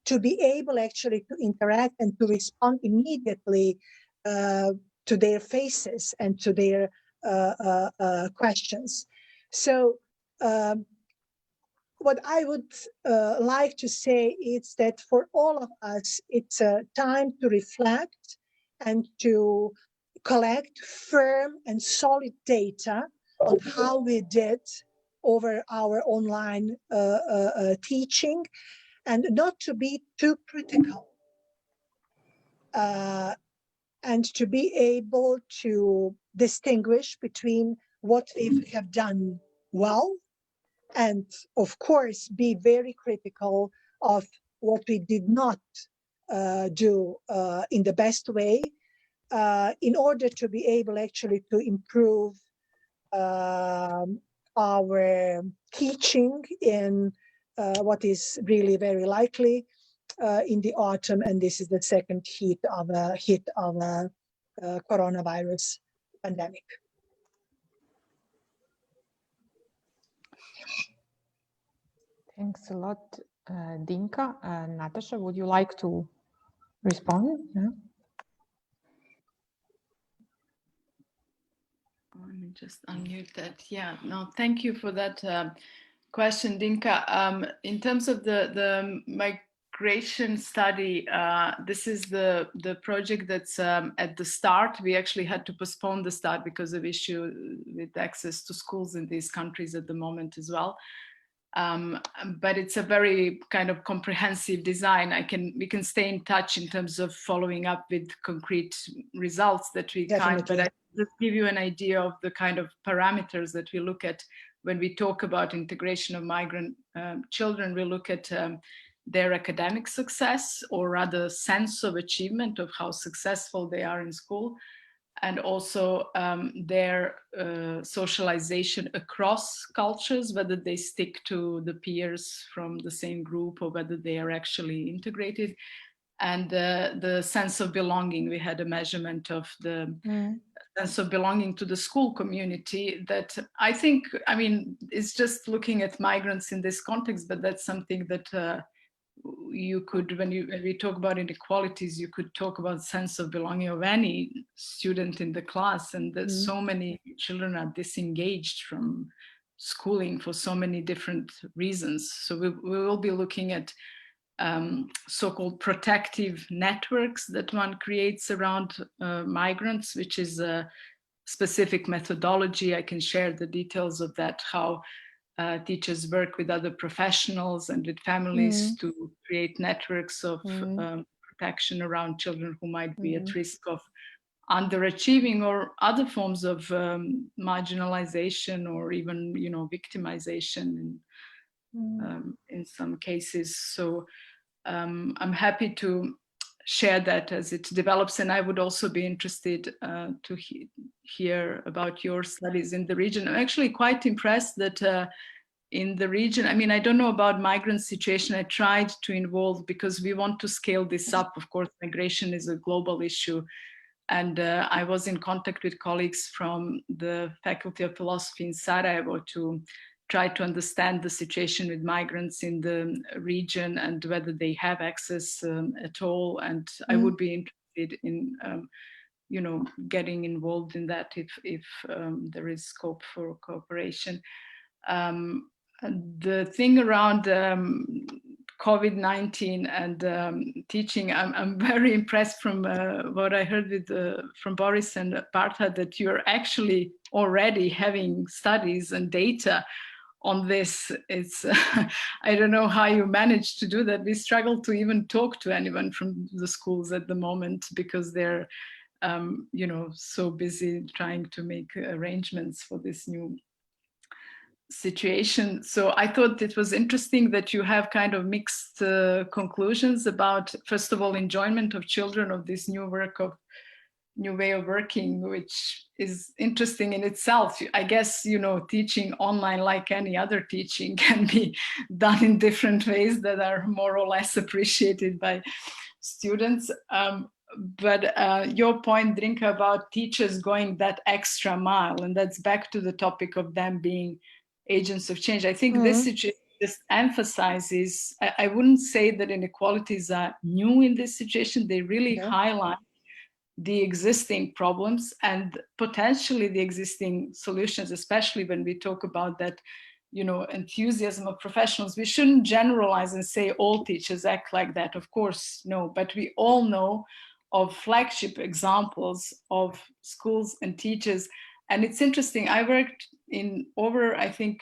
to be able actually to interact and to respond immediately to their faces and to their questions. So what I would like to say is that for all of us, it's a time to reflect and to collect firm and solid data on how we did over our online teaching, and not to be too critical, and to be able to distinguish between what we have done well, and of course be very critical of what we did not do in the best way, in order to be able actually to improve our teaching in what is really very likely in the autumn, and this is the second hit of a coronavirus pandemic. Thanks a lot, Dinka. Natasha, would you like to respond? Yeah. Let me just unmute that. Yeah, no, thank you for that question, Dinka. In terms of the integration study, this is the project that's at the start. We actually had to postpone the start because of issue with access to schools in these countries at the moment as well. But it's a very kind of comprehensive design. We can stay in touch in terms of following up with concrete results that we kind, but I just give you an idea of the kind of parameters that we look at when we talk about integration of migrant children. We look at their academic success, or rather sense of achievement of how successful they are in school, and also their socialization across cultures, whether they stick to the peers from the same group or whether they are actually integrated, and the sense of belonging. We had a measurement of the sense of belonging to the school community that I think, I mean, it's just looking at migrants in this context, but that's something that you could, when we talk about inequalities, you could talk about sense of belonging of any student in the class, and that so many children are disengaged from schooling for so many different reasons. So we will be looking at so-called protective networks that one creates around migrants, which is a specific methodology. I can share the details of that, how teachers work with other professionals and with families to create networks of protection around children who might be at risk of underachieving or other forms of marginalization or even, you know, victimization in some cases. So I'm happy to share that as it develops, and I would also be interested to hear about your studies in the region. I'm actually quite impressed that in the region, I mean, I don't know about migrant situation. I tried to involve, because we want to scale this up. Of course, migration is a global issue. And I was in contact with colleagues from the Faculty of Philosophy in Sarajevo to try to understand the situation with migrants in the region and whether they have access at all. And I would be interested in, you know, getting involved in that if there is scope for cooperation. The thing around COVID-19 and teaching, I'm very impressed from what I heard from Boris and Partha, that you're actually already having studies and data on this. It's I don't know how you managed to do that. We struggle to even talk to anyone from the schools at the moment because they're you know, so busy trying to make arrangements for this new situation. So I thought it was interesting that you have kind of mixed conclusions about, first of all, enjoyment of children of this new way of working, which is interesting in itself. I guess, you know, teaching online, like any other teaching, can be done in different ways that are more or less appreciated by students. But your point, Drinka, about teachers going that extra mile, and that's back to the topic of them being agents of change. I think this situation just emphasizes, I wouldn't say that inequalities are new in this situation. They really highlight the existing problems and potentially the existing solutions, especially when we talk about that, you know, enthusiasm of professionals. We shouldn't generalize and say all teachers act like that. Of course, no, but we all know of flagship examples of schools and teachers. And it's interesting, I worked in over, I think,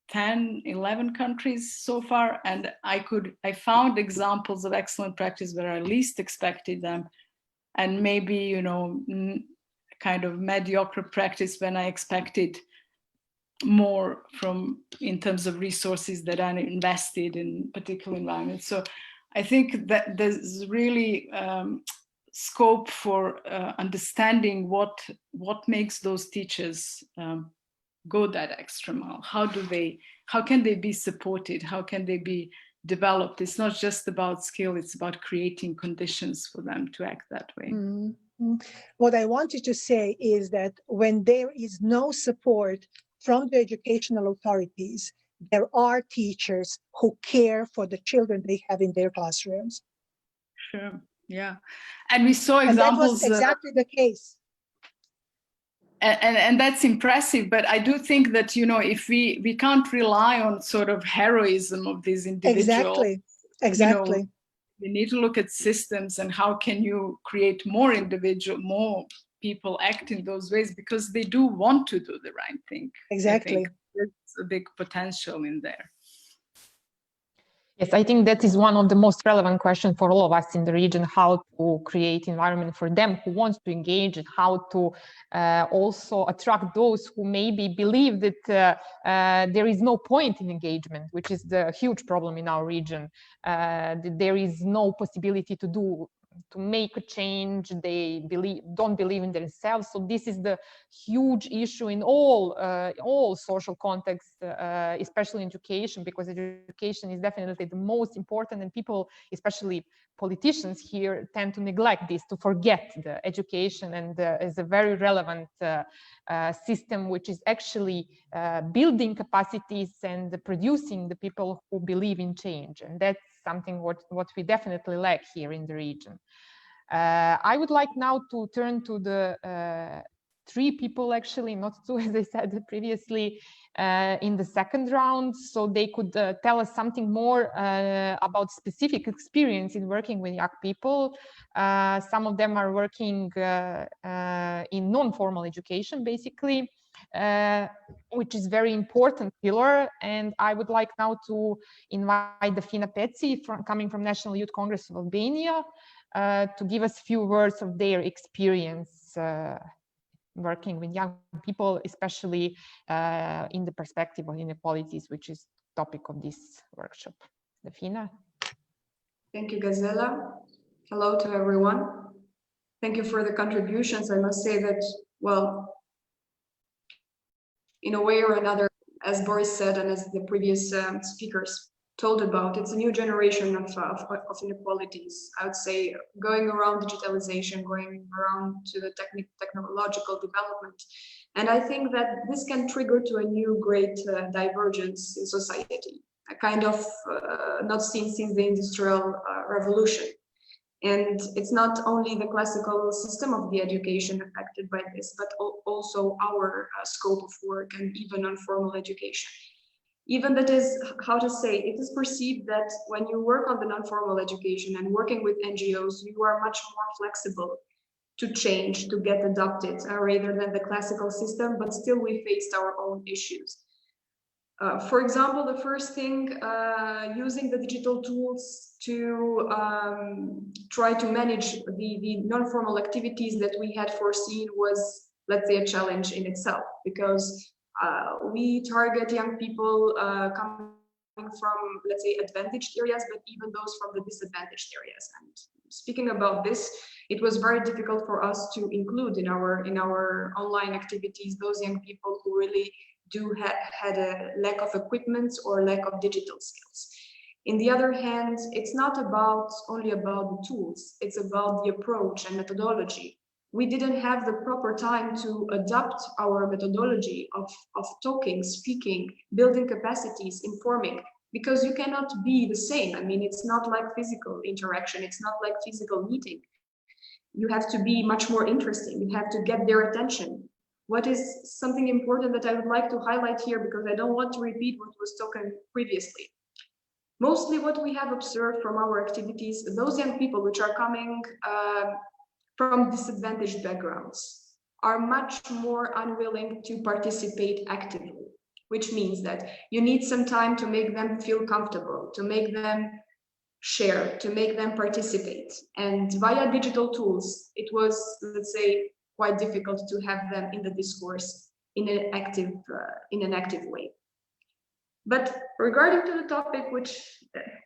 10, 11 countries so far, and I found examples of excellent practice where I least expected them, and maybe, you know, kind of mediocre practice when I expected more from, in terms of resources that are invested in particular environments. So I think that there's really scope for understanding what makes those teachers go that extra mile. How can they be supported? How can they be developed? It's not just about skill, it's about creating conditions for them to act that way. What I wanted to say is that when there is no support from the educational authorities, there are teachers who care for the children they have in their classrooms. Sure, yeah. And we saw examples. And that was exactly the case. And that's impressive, but I do think that, you know, if we can't rely on sort of heroism of these individuals. Exactly. You know, You need to look at systems and how can you create more people act in those ways because they do want to do the right thing. Exactly. I think there's a big potential in there. Yes, I think that is one of the most relevant questions for all of us in the region, how to create environment for them who wants to engage and how to also attract those who maybe believe that there is no point in engagement, which is the huge problem in our region. That there is no possibility to make a change. They don't believe in themselves. So this is the huge issue in all social contexts, especially in education, because education is definitely the most important, and people, especially politicians here, tend to neglect this, to forget the education, and is a very relevant system which is actually building capacities and producing the people who believe in change. And that's something what we definitely lack here in the region. I would like now to turn to the 3 people, actually, not 2, as I said previously, in the second round, so they could tell us something more about specific experience in working with young people. Some of them are working in non-formal education, basically, which is very important pillar. And I would like now to invite Defina Peci, coming from National Youth Congress of Albania, to give us a few words of their experience working with young people, especially in the perspective of inequalities, which is topic of this workshop. Defina. Thank you, Gazela. Hello to everyone. Thank you for the contributions. I must say that, well, in a way or another, as Boris said, and as the previous speakers told about, it's a new generation of inequalities. I would say going around digitalization, going around to the technological development. And I think that this can trigger to a new great divergence in society, a kind of not seen since the Industrial Revolution. And it's not only the classical system of the education affected by this, but also our scope of work and even informal education. Even that is, how to say, it is perceived that when you work on the non-formal education and working with NGOs, you are much more flexible to change, to get adopted, rather than the classical system, but still we faced our own issues. For example, the first thing, using the digital tools to try to manage the non-formal activities that we had foreseen was, let's say, a challenge in itself, because we target young people coming from, let's say, advantaged areas, but even those from the disadvantaged areas. And speaking about this, it was very difficult for us to include in our online activities those young people who really had a lack of equipment or lack of digital skills. In the other hand, it's not only about the tools, it's about the approach and methodology. We didn't have the proper time to adapt our methodology of talking, speaking, building capacities, informing, because you cannot be the same. I mean, it's not like physical interaction, it's not like physical meeting. You have to be much more interesting, you have to get their attention. What is something important that I would like to highlight here, because I don't want to repeat what was spoken previously. Mostly what we have observed from our activities, those young people which are coming from disadvantaged backgrounds are much more unwilling to participate actively, which means that you need some time to make them feel comfortable, to make them share, to make them participate. And via digital tools, it was, let's say, quite difficult to have them in the discourse in an active way. But regarding to the topic which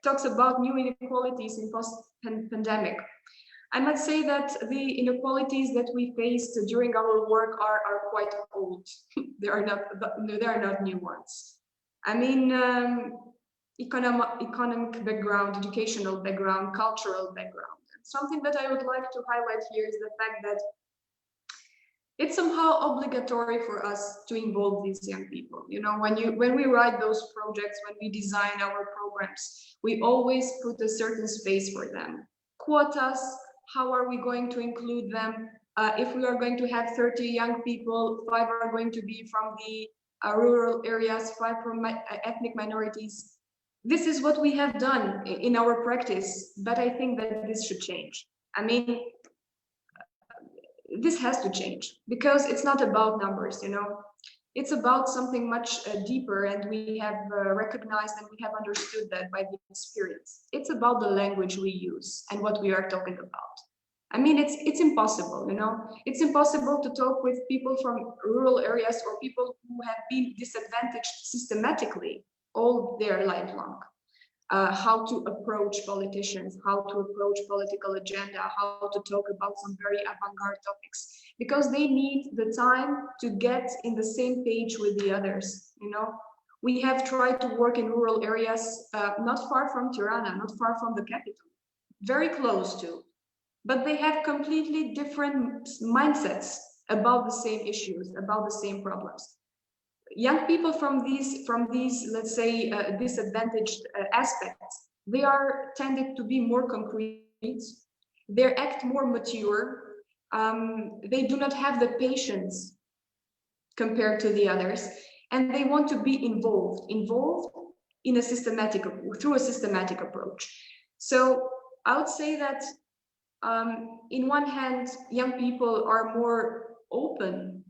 talks about new inequalities in post-pandemic, I must say that the inequalities that we faced during our work are quite old. They are not new ones. I mean, economic background, educational background, cultural background. Something that I would like to highlight here is the fact that it's somehow obligatory for us to involve these young people. You know, when we write those projects, when we design our programs, we always put a certain space for them. Quotas, how are we going to include them? If we are going to have 30 young people, 5 are going to be from the rural areas, 5 from ethnic minorities. this is what we have done in our practice, but I think that this should change. I mean, this has to change because it's not about numbers, you know. It's about something much deeper, and we have recognized and we have understood that by the experience. It's about the language we use and what we are talking about. I mean, it's impossible, you know. It's impossible to talk with people from rural areas or people who have been disadvantaged systematically all their life long. How to approach politicians, how to approach political agenda, how to talk about some very avant-garde topics, because they need the time to get in the same page with the others. You know, we have tried to work in rural areas, not far from Tirana, not far from the capital, very close to, but they have completely different mindsets about the same issues, about the same problems. Young people from these let's say disadvantaged aspects, they are tended to be more concrete, they act more mature, they do not have the patience compared to the others, and they want to be involved in a through a systematic approach. So I would say that in one hand, young people are more open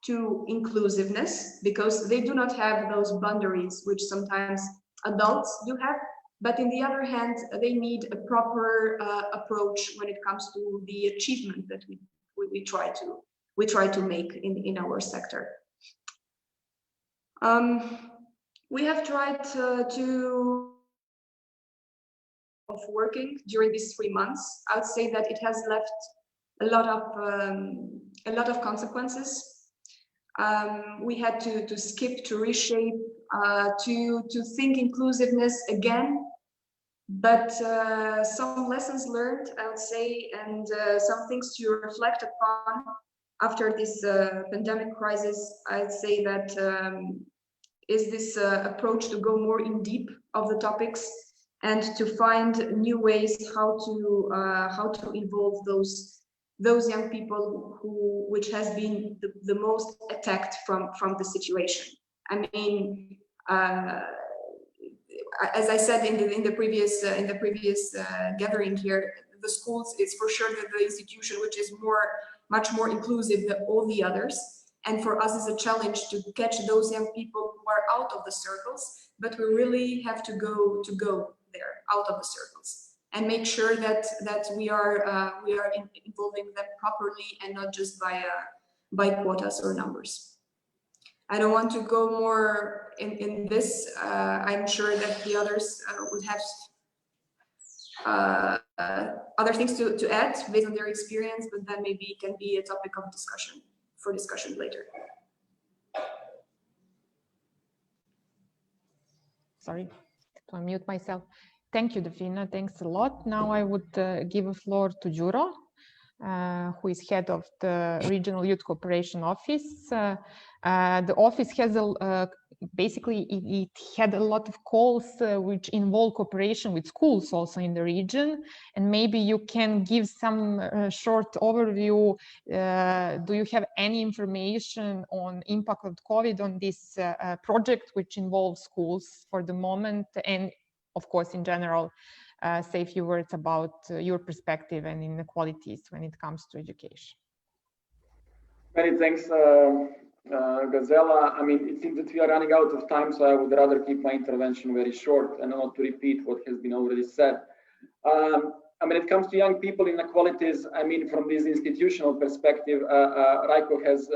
to inclusiveness because they do not have those boundaries which sometimes adults do have, but in the other hand, they need a proper approach when it comes to the achievement that we try to make in our sector. We have tried of working during these 3 months. I would say that it has left a lot of consequences. We had to skip, to reshape, to think inclusiveness again, but some lessons learned, I would say, and some things to reflect upon after this pandemic crisis. I'd say that is this approach to go more in deep of the topics and to find new ways how to involve those young people which has been the most attacked from the situation. I mean, as I said in the previous gathering here, the schools is for sure the institution which is much more inclusive than all the others. And for us, it's a challenge to catch those young people who are out of the circles, but we really have to go there, out of the circles, and make sure that we are involving them properly and not just by quotas or numbers. I don't want to go more in this. I'm sure that the others would have other things to add based on their experience, but then maybe it can be a topic of discussion later. Sorry to unmute myself. Thank you, Defina. Thanks a lot. Now I would give the floor to Juro, who is head of the Regional Youth Cooperation Office. The office has basically it had a lot of calls which involve cooperation with schools also in the region, and maybe you can give some short overview. Do you have any information on impact of COVID on this project which involves schools for the moment, and of course in general say a few words about your perspective and inequalities when it comes to education? Many thanks, Gazela. I mean, it seems that we are running out of time, so I would rather keep my intervention very short and not to repeat what has been already said. I mean, when it comes to young people inequalities, I mean, from this institutional perspective, RYCO has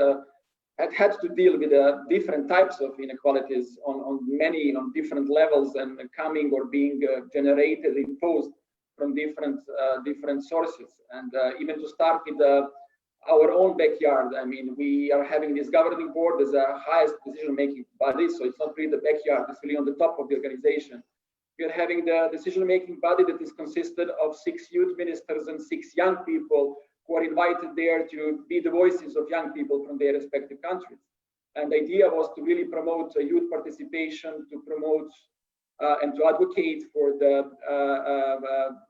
had to deal with different types of inequalities on different levels and coming or being generated, imposed from different sources. And even to start with our own backyard, I mean, we are having this governing board as a highest decision-making body, so it's not really the backyard, it's really on the top of the organization. We are having the decision-making body that is consisted of 6 youth ministers and 6 young people who are invited there to be the voices of young people from their respective countries. And the idea was to really promote youth participation, to promote and to advocate for the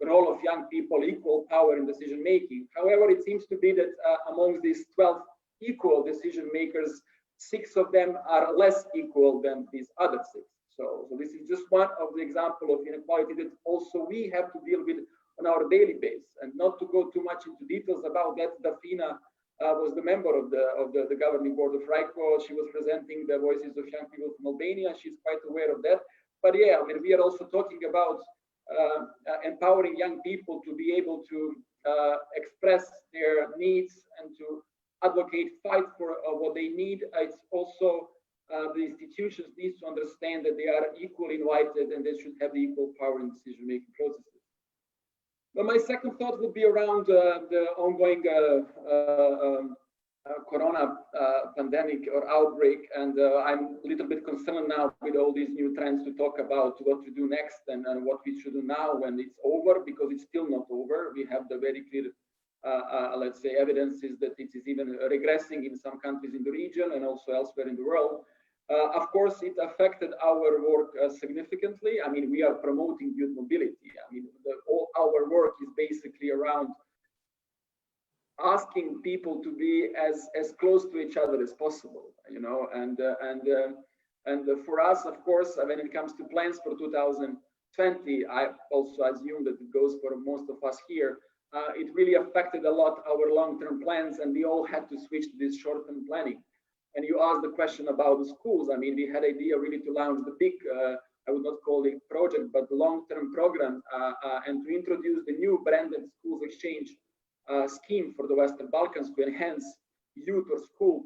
role of young people, equal power in decision making. However, it seems to be that amongst these 12 equal decision makers, 6 of them are less equal than these other 6. So this is just one of the example of inequality that also we have to deal with on our daily basis. And not to go too much into details about that, Dafina was the member of the governing board of RICO. She was presenting the voices of young people from Albania. She's quite aware of that. But yeah, I mean, we are also talking about empowering young people to be able to express their needs and to advocate, fight for what they need. It's also the institutions need to understand that they are equally invited and they should have the equal power in decision-making processes. But my second thought would be around the ongoing corona pandemic or outbreak, and I'm a little bit concerned now with all these new trends to talk about what to do next and what we should do now when it's over, because it's still not over. We have the very clear let's say evidences that it is even regressing in some countries in the region and also elsewhere in the world. Of course, it affected our work significantly. I mean, we are promoting youth mobility. I mean, all our work is basically around asking people to be as close to each other as possible, you know, and for us, of course, when it comes to plans for 2020, I also assume that it goes for most of us here. It really affected a lot our long-term plans, and we all had to switch to this short-term planning. And you asked the question about the schools. I mean, we had idea really to launch the big, I would not call it project, but long-term program, and to introduce the new branded schools exchange scheme for the Western Balkans to enhance youth or school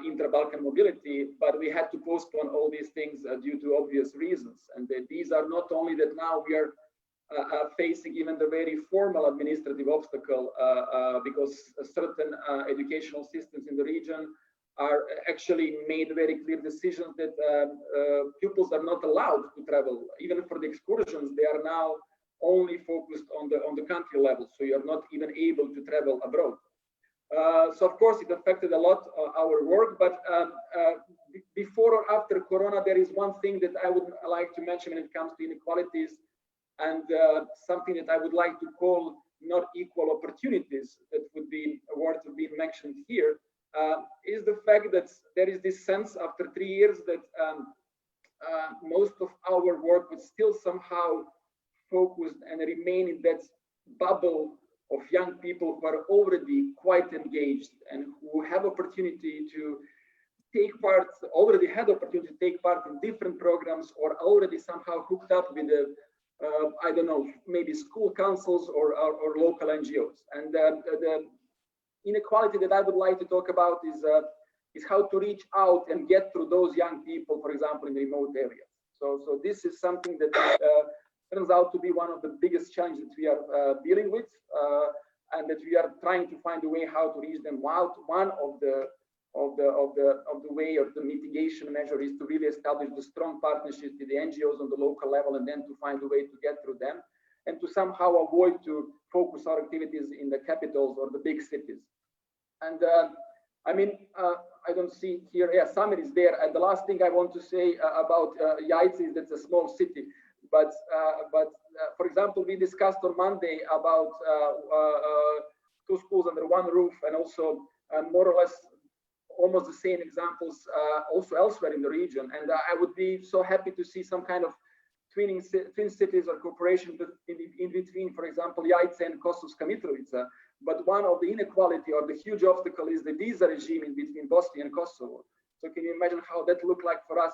intra-Balkan mobility. But we had to postpone all these things due to obvious reasons. And these are not only that now we are facing even the very formal administrative obstacle because certain educational systems in the region are actually made very clear decisions that pupils are not allowed to travel. Even for the excursions, they are now only focused on the country level, so you're not even able to travel abroad. So of course it affected a lot our work, but before or after Corona, there is one thing that I would like to mention when it comes to inequalities, and something that I would like to call not equal opportunities that would be worth being mentioned here, is the fact that there is this sense after 3 years that most of our work was still somehow focused and remain in that bubble of young people who are already quite engaged and who have opportunity to take part, already had opportunity to take part in different programs, or already somehow hooked up with the I don't know, maybe school councils or local NGOs. And the inequality that I would like to talk about is how to reach out and get through those young people, for example, in remote areas. So this is something that turns out to be one of the biggest challenges that we are dealing with, and that we are trying to find a way how to reach them out. One of the way of the mitigation measure is to really establish the strong partnerships with the NGOs on the local level, and then to find a way to get through them, and to somehow avoid to focus our activities in the capitals or the big cities. And I mean, I don't see here, yeah, Samir is there. And the last thing I want to say about Jajce is that's a small city. But for example, we discussed on Monday about 2 schools under one roof, and also more or less almost the same examples also elsewhere in the region. And I would be so happy to see some kind of twin cities or cooperation in between, for example, Jajce and Kosovska Mitrovica. But one of the inequality or the huge obstacle is the visa regime in between Bosnia and Kosovo. So can you imagine how that looked like for us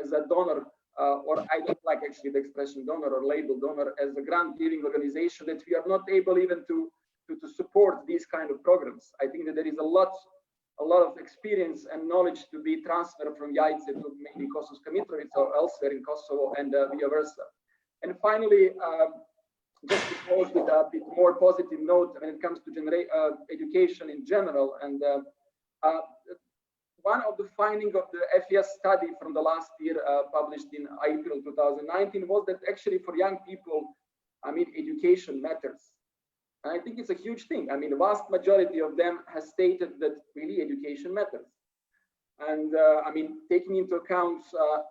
as a donor, or I don't like actually the expression donor or label donor, as a grant giving organization, that we are not able even to support these kind of programs. I think that there is a lot of experience and knowledge to be transferred from Jajce to maybe Kosovska Mitrovica or elsewhere in Kosovo, and vice versa. And finally, just to close with a bit more positive note when it comes to education in general, and one of the findings of the FES study from the last year, published in April 2019, was that actually for young people, I mean, education matters. And I think it's a huge thing. I mean, the vast majority of them has stated that really education matters. And I mean, taking into account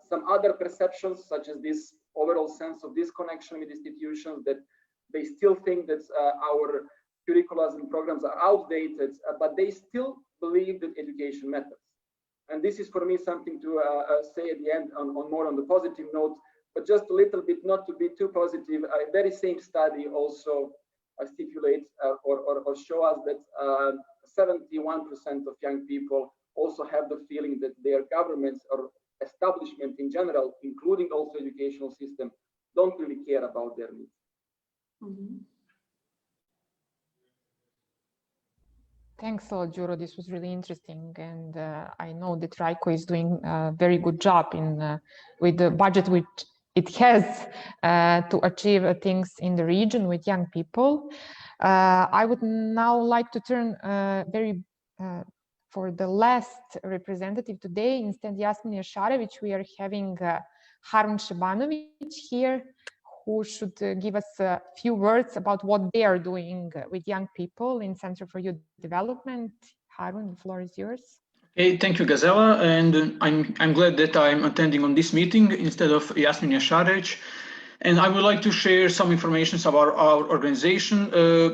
some other perceptions, such as this overall sense of disconnection with institutions, that they still think that our curricula and programs are outdated, but they still believe that education matters. And this is for me something to say at the end on more on the positive note, but just a little bit, not to be too positive. Very same study also stipulates or show us that 71% of young people also have the feeling that their governments or establishment in general, including also educational system, don't really care about their needs. Mm-hmm. Thanks a lot, Juro. This was really interesting, and I know that RICO is doing a very good job in with the budget which it has to achieve things in the region with young people. I would now like to turn for the last representative today, instead Yasmin Yasharevic, we are having Harun Shabanovic here, who should give us a few words about what they are doing with young people in Center for Youth Development. Harun, the floor is yours. Okay, thank you, Gazela, and I'm glad that I'm attending on this meeting instead of Yasmin Yasharec. And I would like to share some information about our organization,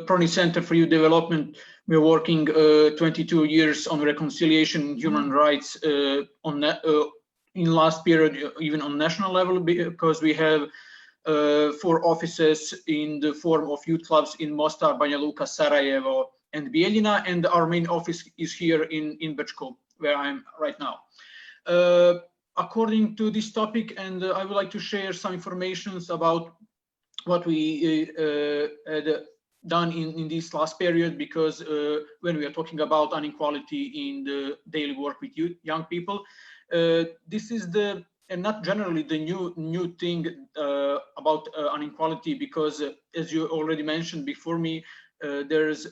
Prony Center for Youth Development. We're working 22 years on reconciliation and human rights in last period, even on national level, because we have 4 offices in the form of youth clubs in Mostar, Banja Luka, Sarajevo, and Bijeljina, and our main office is here in Brčko, where I'm right now. According to this topic, and I would like to share some information about what we had done in this last period, because when we are talking about inequality in the daily work with youth, young people, this is the and not generally the new thing about inequality, because as you already mentioned before me, there's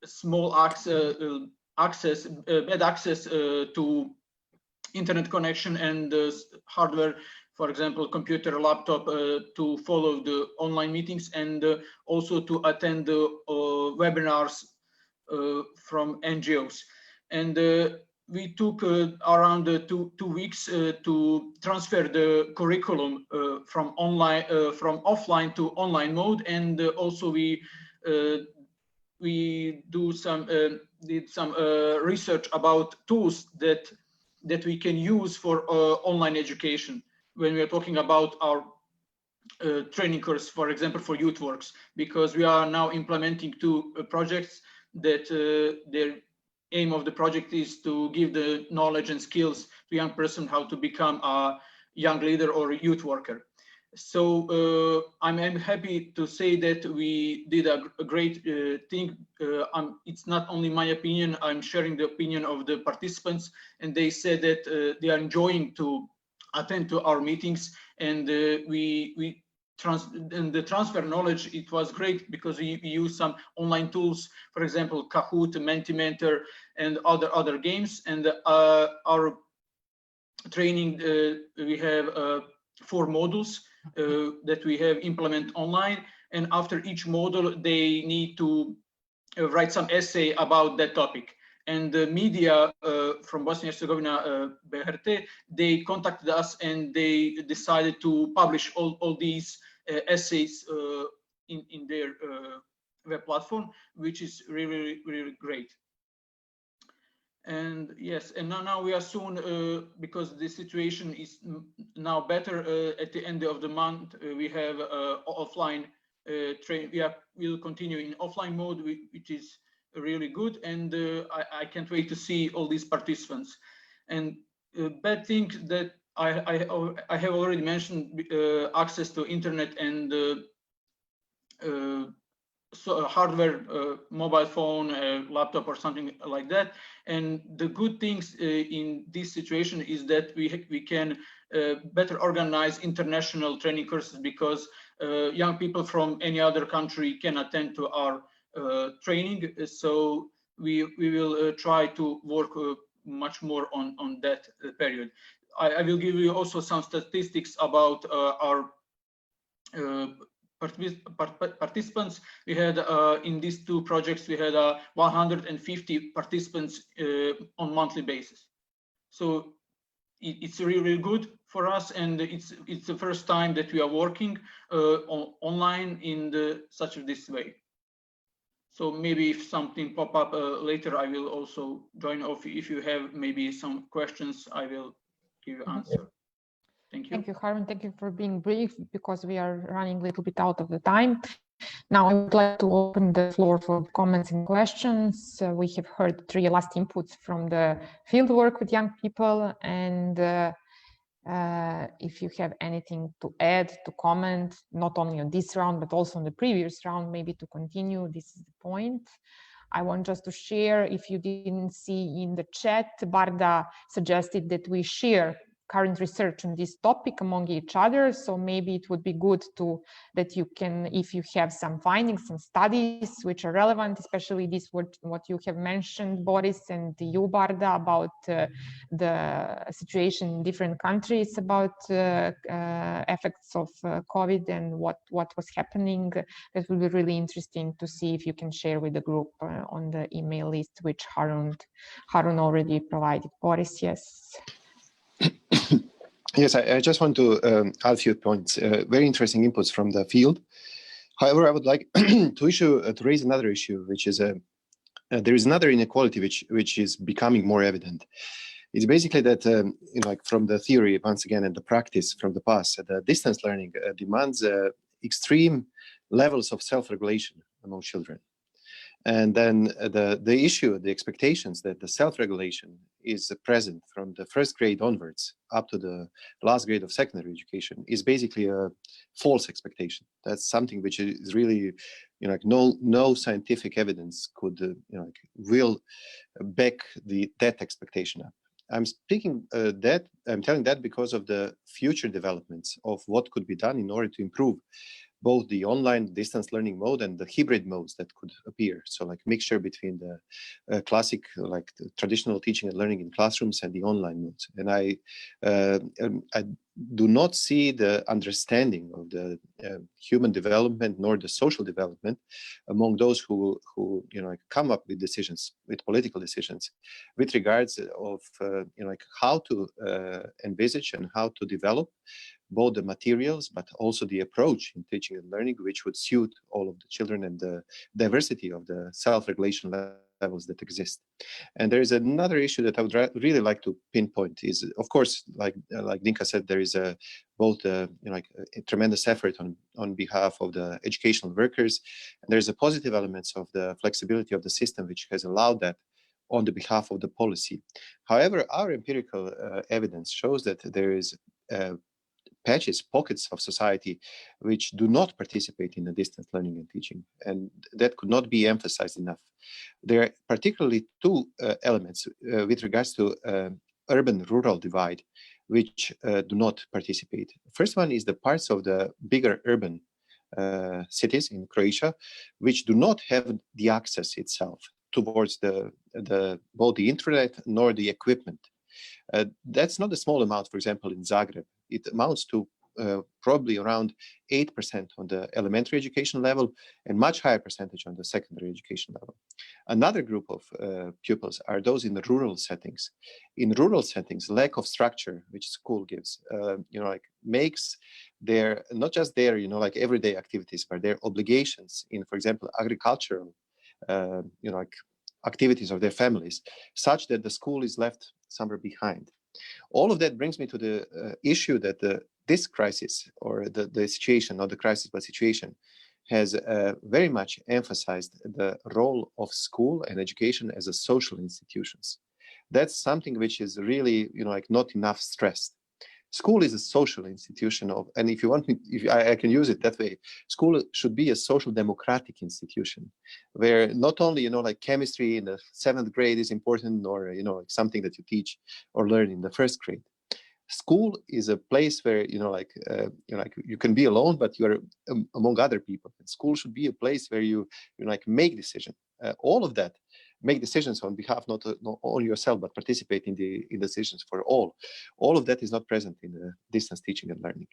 small bad access to internet connection and hardware, for example, computer, laptop, to follow the online meetings and also to attend the webinars from NGOs. And we took around 2 weeks to transfer the curriculum from offline to online mode, and also we did some research about tools that we can use for online education when we are talking about our training course, for example, for YouthWorks, because we are now implementing 2 projects that their aim of the project is to give the knowledge and skills to young person how to become a young leader or a youth worker. So I'm happy to say that we did a great thing. It's not only my opinion, I'm sharing the opinion of the participants, and they said that they are enjoying to attend to our meetings, and the transfer knowledge, it was great because we use some online tools, for example, Kahoot, Mentimeter, and other games. And our training, we have 4 modules that we have implement online, and after each module they need to write some essay about that topic. And the media from Bosnia and Herzegovina, BRT, they contacted us and they decided to publish all these essays in their web platform, which is really, really great. And yes, and now we are soon, because the situation is now better, at the end of the month, we have offline train. We'll continue in offline mode, which is really good. And I can't wait to see all these participants. And bad thing that I have already mentioned, access to internet and so hardware, mobile phone, laptop, or something like that. And the good things in this situation is that we can better organize international training courses, because young people from any other country can attend to our training. So we will try to work much more on that period. I will give you also some statistics about our participants. We had in these 2 projects, we had 150 participants on monthly basis. So it's really, really good for us, and it's the first time that we are working online in such this way. So maybe if something pop up later, I will also join. Or if you have maybe some questions, I will give you answer. Thank you. Thank you, Harun. Thank you for being brief, because we are running a little bit out of the time. Now I would like to open the floor for comments and questions. We have heard 3 last inputs from the fieldwork with young people, and if you have anything to add, to comment, not only on this round, but also on the previous round, maybe to continue, this is the point. I want just to share, if you didn't see in the chat, Barda suggested that we share current research on this topic among each other. So maybe it would be good that you can, if you have some findings, some studies which are relevant, especially this what you have mentioned, Boris, and you, Barda, about the situation in different countries about effects of COVID and what was happening. That will be really interesting to see if you can share with the group on the email list, which Harun already provided. Boris, yes. Yes, I just want to add a few points. Very interesting inputs from the field. However, I would like to raise another issue, which is there is another inequality which is becoming more evident. It's basically that like from the theory once again and the practice from the past, the distance learning demands extreme levels of self-regulation among children. And then the issue, the expectations that the self-regulation is present from the first grade onwards up to the last grade of secondary education is basically a false expectation. That's something which is really, like no scientific evidence could, like will back that expectation up. I'm speaking I'm telling that because of the future developments of what could be done in order to improve both the online distance learning mode and the hybrid modes that could appear. So like mixture between the classic, like the traditional teaching and learning in classrooms and the online modes. And I do not see the understanding of the human development nor the social development among those who like come up with decisions, with political decisions, with regards of like how to envisage and how to develop both the materials, but also the approach in teaching and learning, which would suit all of the children and the diversity of the self-regulation levels that exist. And there is another issue that I would really like to pinpoint is, of course, like Dinka said, there is both like a tremendous effort on behalf of the educational workers. And there's a positive elements of the flexibility of the system, which has allowed that on the behalf of the policy. However, our empirical evidence shows that there is pockets of society which do not participate in the distance learning and teaching, and that could not be emphasized enough. There are particularly 2 elements with regards to urban-rural divide, which do not participate. First one is the parts of the bigger urban cities in Croatia, which do not have the access itself towards both the internet nor the equipment. That's not a small amount. For example, in Zagreb, it amounts to probably around 8% on the elementary education level and much higher percentage on the secondary education level. Another group of pupils are those in the rural settings. In rural settings, lack of structure, which school gives, like makes their, not just their, like everyday activities, but their obligations in, for example, agricultural, like activities of their families, such that the school is left somewhere behind. All of that brings me to the issue that this crisis, or the situation, not the crisis, but situation, has very much emphasized the role of school and education as a social institutions. That's something which is really, like not enough stressed. School is a social institution and if you want me, if I can use it that way, school should be a social democratic institution where not only, like chemistry in the 7th grade is important, or, like something that you teach or learn in the 1st grade. School is a place where, like you can be alone, but you are among other people. And school should be a place where you like make decisions. All of that, make decisions on behalf, not only yourself, but participate in the decisions for all. All of that is not present in the distance teaching and learning.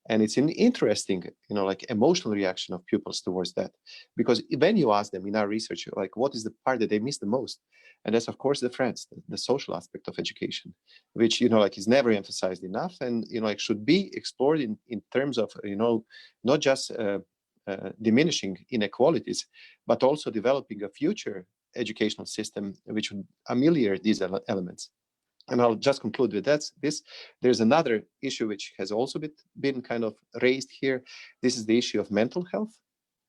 And it's an interesting, like emotional reaction of pupils towards that. Because when you ask them in our research, like what is the part that they miss the most? And that's, of course, the friends, the social aspect of education, which, like is never emphasized enough and, like should be explored in terms of, not just diminishing inequalities, but also developing a future educational system which would ameliorate these elements. And I'll just conclude with there's another issue which has also been kind of raised here. This is the issue of mental health,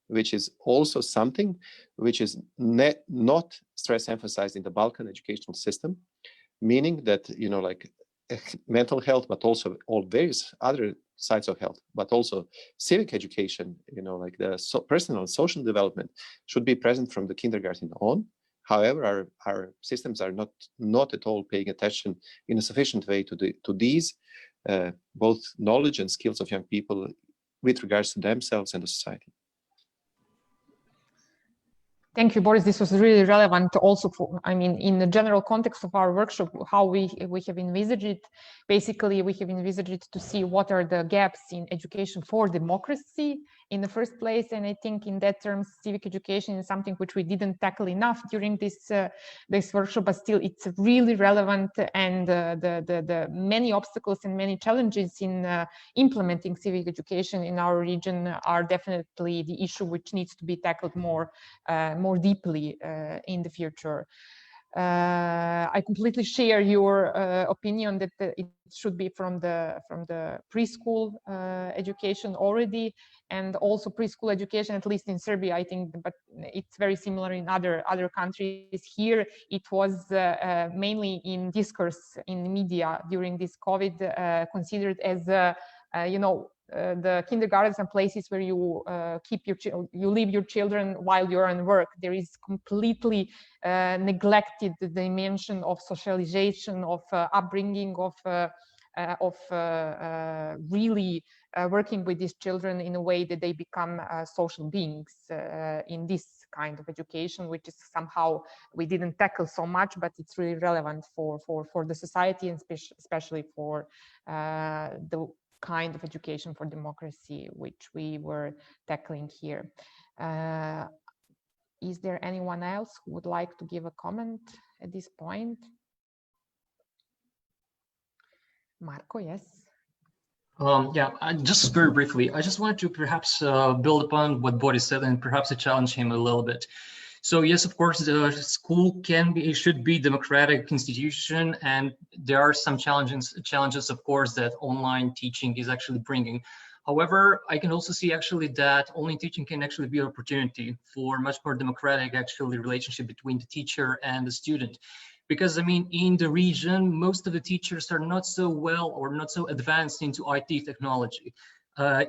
which is also something which is not stress emphasized in the Balkan educational system, meaning that, like mental health, but also all various other sides of health, but also civic education, like the personal and social development should be present from the kindergarten on. However, our systems are not at all paying attention in a sufficient way to these both knowledge and skills of young people with regards to themselves and the society. Thank you, Boris. This was really relevant also for, in the general context of our workshop, how we have envisaged it. Basically, we have envisaged it to see what are the gaps in education for democracy in the first place. And I think in that terms, civic education is something which we didn't tackle enough during this workshop, but still it's really relevant. And the many obstacles and many challenges in implementing civic education in our region are definitely the issue which needs to be tackled more deeply in the future. I completely share your opinion that it should be from the preschool education already, and also preschool education, at least in Serbia, I think, but it's very similar in other countries. Here, it was mainly in discourse in the media during this COVID, considered as the kindergartens and places where you leave your children while you're on work. There is completely neglected the dimension of socialization, of upbringing, of really working with these children in a way that they become social beings in this kind of education, which is somehow we didn't tackle so much, but it's really relevant for the society, and especially for the kind of education for democracy which we were tackling here. Is there anyone else who would like to give a comment at this point? Marco, yes. Yeah, just very briefly, I just wanted to perhaps build upon what Boris said and perhaps to challenge him a little bit. So yes, of course, the school should be democratic institution, and there are some challenges, of course, that online teaching is actually bringing. However, I can also see actually that online teaching can actually be an opportunity for much more democratic actually relationship between the teacher and the student. Because in the region, most of the teachers are not so well or not so advanced into IT technology.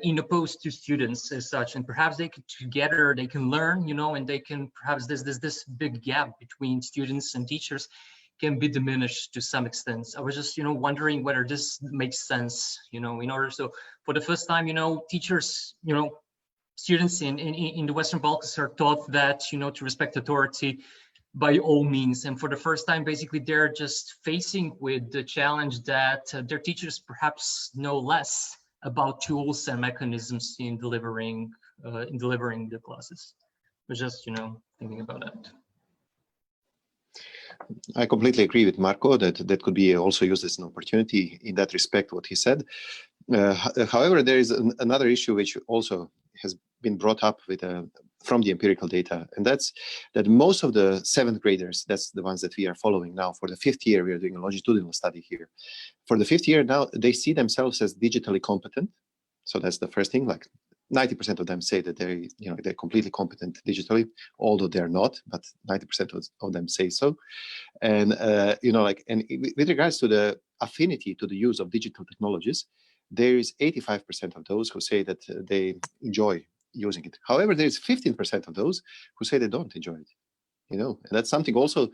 In opposed to students as such, and perhaps they can learn, and they can perhaps this big gap between students and teachers can be diminished to some extent. I was just wondering whether this makes sense, in order. So for the first time, teachers, students in the Western Balkans are taught that to respect authority by all means, and for the first time, basically they're just facing with the challenge that their teachers perhaps know less about tools and mechanisms in delivering the classes. I was just thinking about that. I completely agree with Marco that could be also used as an opportunity in that respect, what he said. However, there is another issue which also has been brought up from the empirical data, and that's that most of the 7th graders, that's the ones that we are following now for the 5th year, we are doing a longitudinal study here. For the 5th year now, they see themselves as digitally competent. So that's the first thing, like 90% of them say that they're completely competent digitally, although they're not, but 90% of them say so. And, and with regards to the affinity to the use of digital technologies, there is 85% of those who say that they enjoy using it. However, there is 15% of those who say they don't enjoy it. And that's something also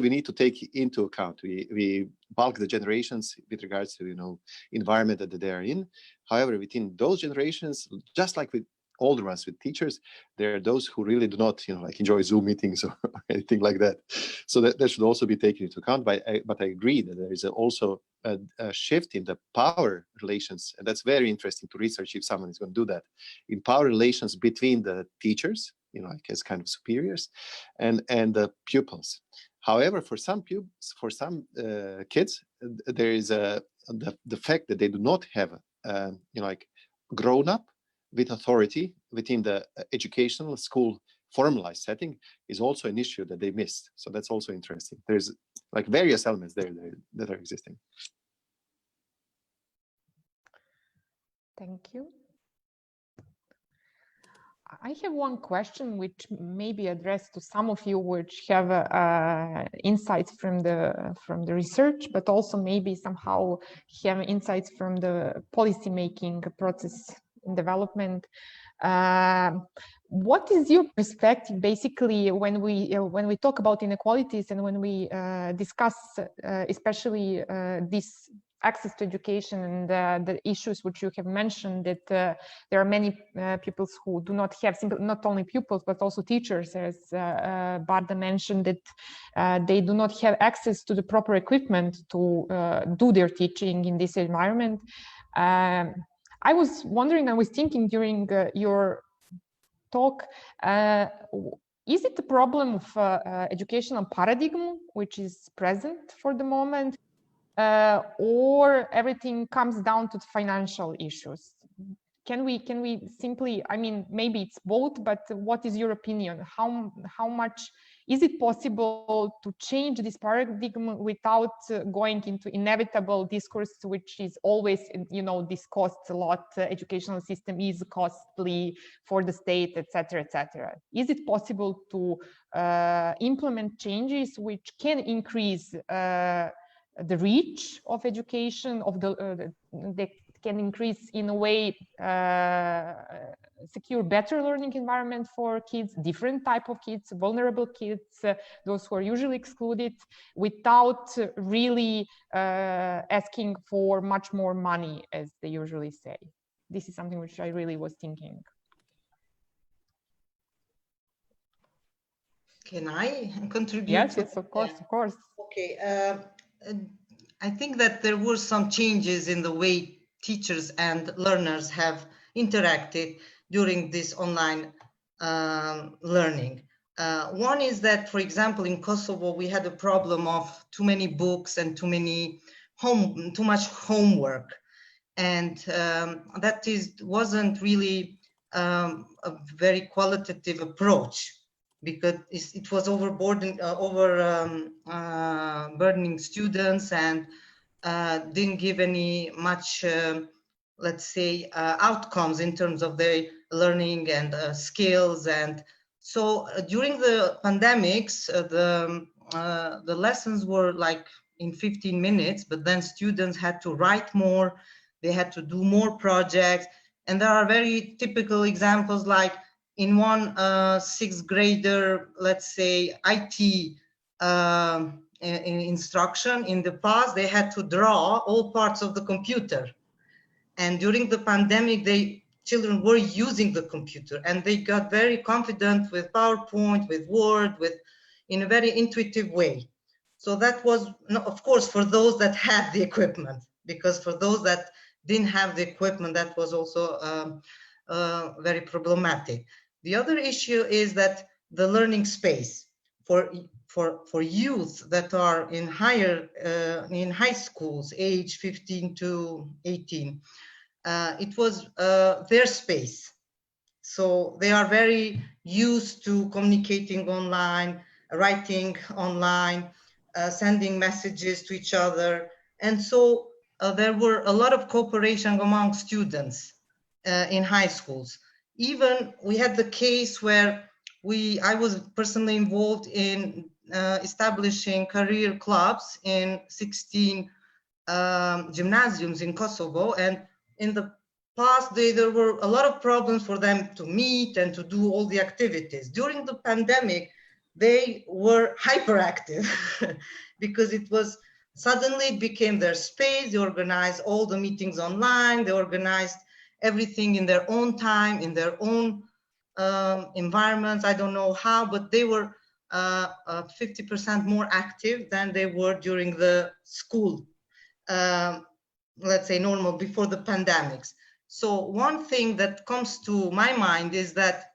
we need to take into account. We bulk the generations with regards to environment that they are in. However, within those generations, just like with older ones with teachers, there are those who really do not enjoy Zoom meetings or anything like that. So that should also be taken into account. But I agree that there is also a shift in the power relations, and that's very interesting to research if someone is going to do that, in power relations between the teachers, as kind of superiors, and the pupils. However, for some kids, there is the fact that they do not have grown up with authority within the educational school formalized setting is also an issue that they missed. So that's also interesting. There's like various elements there that are existing. Thank you. I have one question which may be addressed to some of you which have insights from the research, but also maybe somehow have insights from the policy making process in development. What is your perspective basically when we talk about inequalities and when we discuss especially this access to education and the issues which you have mentioned, that there are many pupils who do not have, not only pupils but also teachers, as Barda mentioned, that they do not have access to the proper equipment to do their teaching in this environment. I was wondering, I was thinking during your talk, is it the problem of educational paradigm which is present for the moment, or everything comes down to financial issues? Can we simply, I mean, maybe it's both, but what is your opinion? How much is it possible to change this paradigm without going into inevitable discourse, which is always, you know, this costs a lot, educational system is costly for the state, etc., etc. Is it possible to implement changes which can increase the reach of education, of that can increase in a way secure better learning environment for kids, different type of kids, vulnerable kids, those who are usually excluded, without really asking for much more money, as they usually say? This is something which I really was thinking. Can I contribute? Yes, of course, of course. Okay, I think that there were some changes in the way teachers and learners have interacted during this online learning. One is that, for example, in Kosovo, we had a problem of too many books and too much homework. And that wasn't really a very qualitative approach, because it was overburdening students and didn't give any much, let's say, outcomes in terms of their learning and skills. And so during the pandemics, the lessons were like in 15 minutes, but then students had to write more, they had to do more projects. And there are very typical examples, like in one sixth grader, let's say, IT instruction. In the past, they had to draw all parts of the computer. And during the pandemic, children were using the computer, and they got very confident with PowerPoint, with Word, in a very intuitive way. So that was, of course, for those that had the equipment, because for those that didn't have the equipment, that was also very problematic. The other issue is that the learning space for youth that are in high schools, age 15 to 18, it was their space. So they are very used to communicating online, writing online, sending messages to each other. And so there were a lot of cooperation among students in high schools. Even we had the case where I was personally involved in establishing career clubs in 16 gymnasiums in Kosovo. And in the past, there were a lot of problems for them to meet and to do all the activities. During the pandemic, they were hyperactive because suddenly it became their space. They organized all the meetings online. They organized everything in their own time, in their own environments. I don't know how, but they were 50% more active than they were during the school, let's say, normal, before the pandemics. So one thing that comes to my mind is that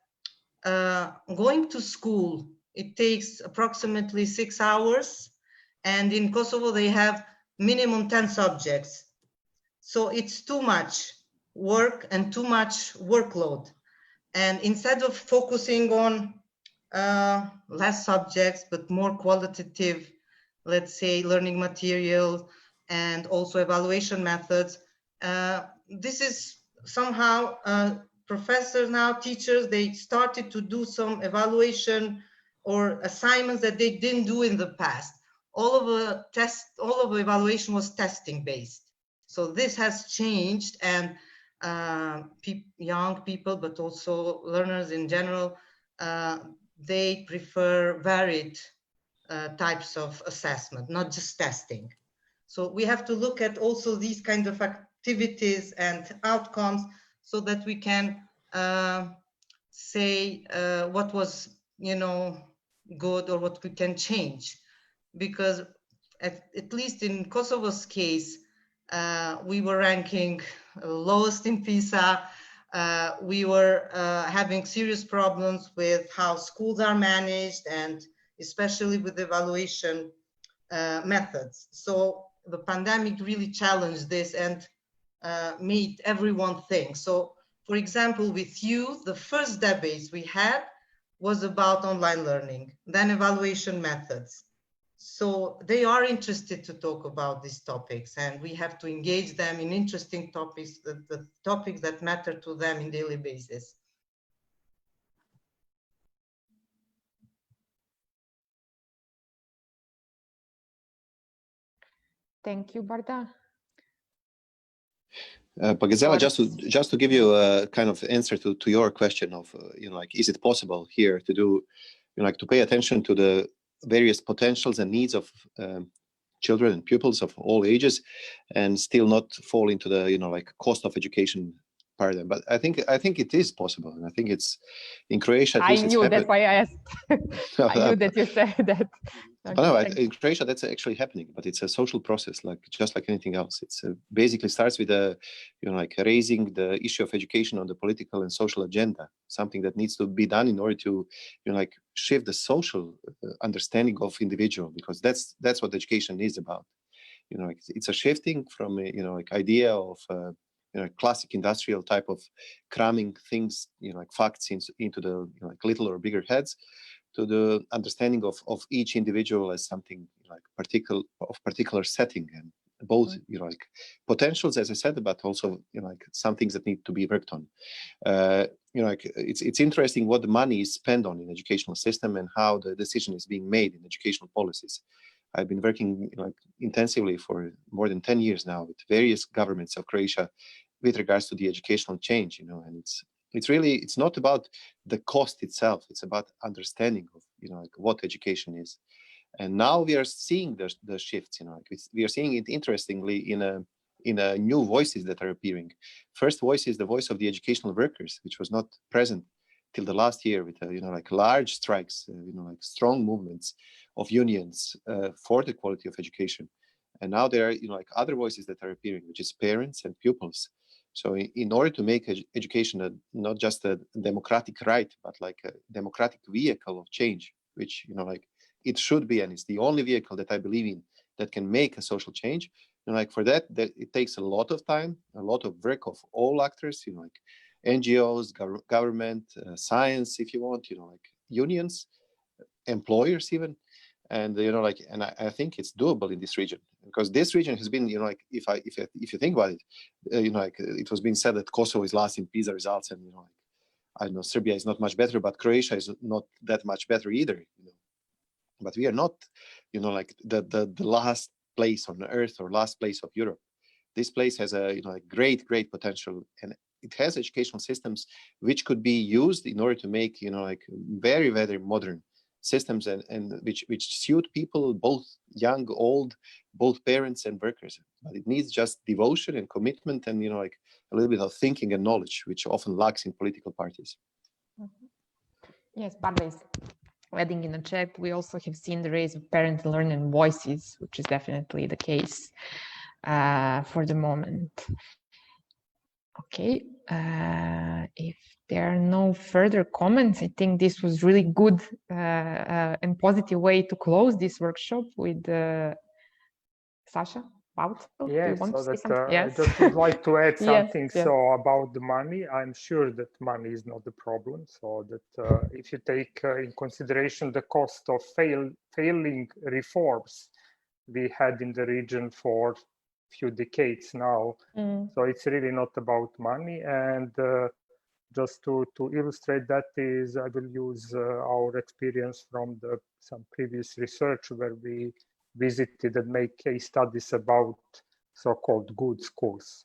going to school, it takes approximately 6 hours. And in Kosovo, they have minimum 10 subjects. So it's too much. work and too much workload. And instead of focusing on less subjects, but more qualitative, let's say, learning material and also evaluation methods, this is somehow professors now, teachers, they started to do some evaluation or assignments that they didn't do in the past. All of the evaluation was testing based. So this has changed, and young people, but also learners in general, they prefer varied types of assessment, not just testing. So we have to look at also these kind of activities and outcomes so that we can say what was, good or what we can change. Because at least in Kosovo's case, we were ranking lowest in PISA. We were having serious problems with how schools are managed, and especially with evaluation methods. So the pandemic really challenged this and made everyone think. So, for example, with youth, the first debates we had was about online learning, then evaluation methods. So they are interested to talk about these topics, and we have to engage them in interesting topics, the topics that matter to them in daily basis. Thank you, Barda. But Gazela, just to give you a kind of answer to your question of, is it possible here to do, to pay attention to the various potentials and needs of children and pupils of all ages, and still not fall into the, cost of education paradigm. But I think it is possible, and I think it's in Croatia. At least I knew that's why I asked. I knew that you said that. Okay, no, in Croatia that's actually happening, but it's a social process, just like anything else. It's basically starts with raising the issue of education on the political and social agenda, something that needs to be done in order to shift the social understanding of individual, because that's what education is about. It's a shifting from idea of classic industrial type of cramming things, facts into the little or bigger heads, to the understanding of each individual as something particular setting, and both potentials, as I said, but also some things that need to be worked on. It's interesting what the money is spent on in educational system and how the decision is being made in educational policies. I've been working intensively for more than 10 years now with various governments of Croatia with regards to the educational change, and it's not about the cost itself. It's about understanding of what education is. And now we are seeing the shifts. We are seeing it interestingly in new voices that are appearing. First voice is the voice of the educational workers, which was not present till the last year, with large strikes, strong movements of unions for the quality of education. And now there are other voices that are appearing, which is parents and pupils. So in order to make education not just a democratic right, but like a democratic vehicle of change, which it should be, and it's the only vehicle that I believe in that can make a social change. For that it takes a lot of time, a lot of work of all actors, NGOs, government, science, if you want, unions, employers even. And and I think it's doable in this region, because this region has been, if you think about it, it was being said that Kosovo is last in PISA results, and I know Serbia is not much better, but Croatia is not that much better either. But we are not, the last place on earth or last place of Europe. This place has a great potential, and it has educational systems which could be used in order to make very, very modern systems, and which suit people, both young, old, both parents and workers. But it needs just devotion and commitment, and a little bit of thinking and knowledge, which often lacks in political parties. Yes, Barda is adding in the chat. We also have seen the rise of parent learning voices, which is definitely the case for the moment. Okay, if there are no further comments, I think this was really good and positive way to close this workshop with Sasha. about? Do you Yes, want so to say that something? I Yes. just would like to add something. Yes. So about the money, I'm sure that money is not the problem. So that if you take in consideration the cost of failing reforms we had in the region for a few decades now, so it's really not about money. And just to illustrate that is, I will use our experience from some previous research where we visited and made case studies about so-called good schools.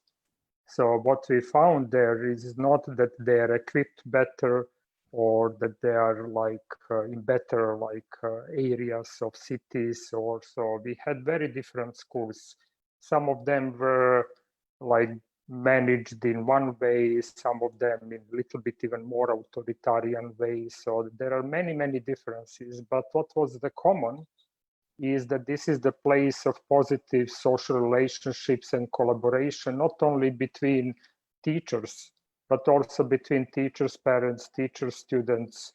So what we found there is not that they are equipped better or that they are like in better areas of cities or so. We had very different schools. Some of them were like managed in one way, some of them in a little bit even more authoritarian way. So there are many, many differences. But what was the common is that this is the place of positive social relationships and collaboration, not only between teachers, but also between teachers, parents, teachers, students.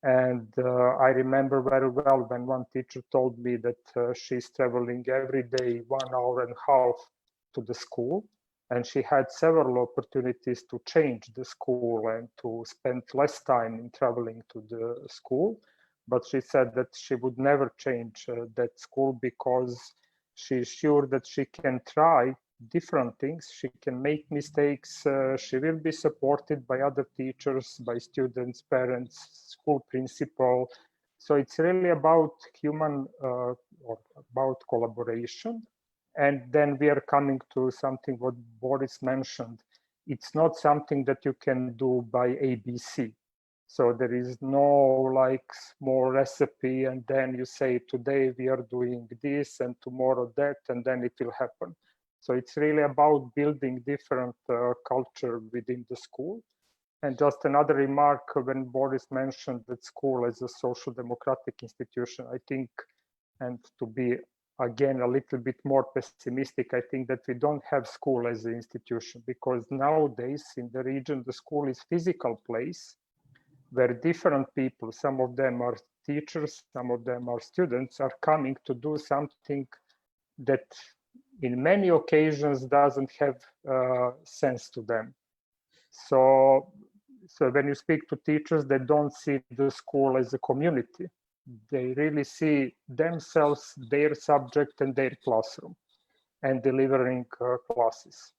And I remember very well when one teacher told me that she's traveling every day 1.5 hours to the school, and she had several opportunities to change the school and to spend less time in traveling to the school. But she said that she would never change that school because she's sure that she can try different things. She can make mistakes. She will be supported by other teachers, by students, parents, school principal. So it's really about human or about collaboration. And then we are coming to something what Boris mentioned. It's not something that you can do by ABC. So there is no like small recipe and then you say today we are doing this and tomorrow that and then it will happen. So it's really about building different culture within the school. And just another remark when Boris mentioned that school is a social democratic institution, I think, and to be again a little bit more pessimistic, I think that we don't have school as an institution because nowadays in the region the school is physical place where different people, some of them are teachers, some of them are students, are coming to do something that in many occasions doesn't have sense to them. So when you speak to teachers, they don't see the school as a community. They really see themselves, their subject and their classroom and delivering classes.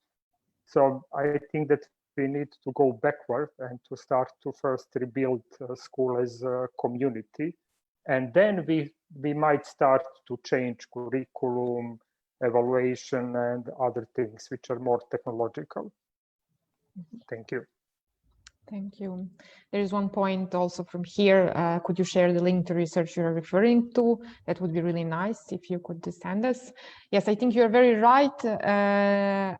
So I think that we need to go backward and to start to first rebuild school as a community. And then we might start to change curriculum, evaluation, and other things which are more technological. Thank you. Thank you. There is one point also from here. Could you share the link to research you're referring to? That would be really nice if you could send us. Yes, I think you're very right.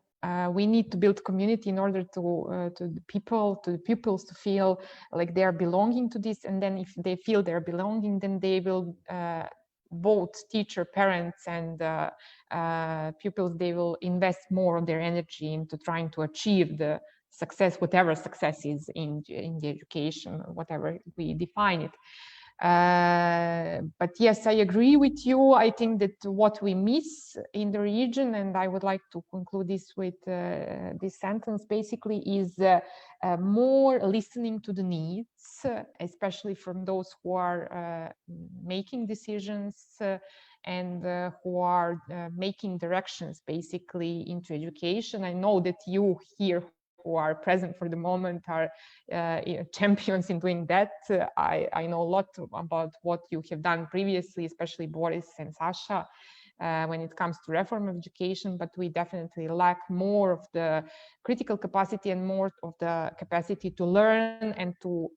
We need to build community in order to the pupils to feel like they are belonging to this. And then if they feel they're belonging, then they will both teacher, parents, and pupils, they will invest more of their energy into trying to achieve the success, whatever success is in the education, whatever we define it. But yes, I agree with you. I think that what we miss in the region, and I would like to conclude this with this sentence basically, is more listening to the needs, especially from those who are making decisions and who are making directions basically into education. I know that you here who are present for the moment are champions in doing that. I know a lot about what you have done previously, especially Boris and Sasha, when it comes to reform of education, but we definitely lack more of the critical capacity and more of the capacity to learn and to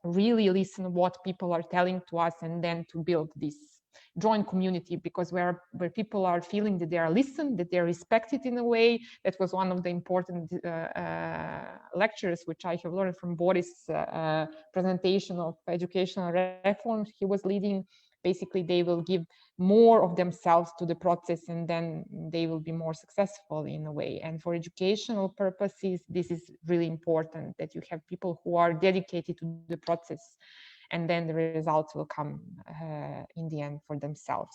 really listen what people are telling to us and then to build this joint community, because where people are feeling that they are listened, that they're respected in a way. That was one of the important lectures which I have learned from Boris' presentation of educational reforms he was leading. Basically, they will give more of themselves to the process and then they will be more successful in a way. And for educational purposes, this is really important, that you have people who are dedicated to the process, and then the results will come in the end for themselves.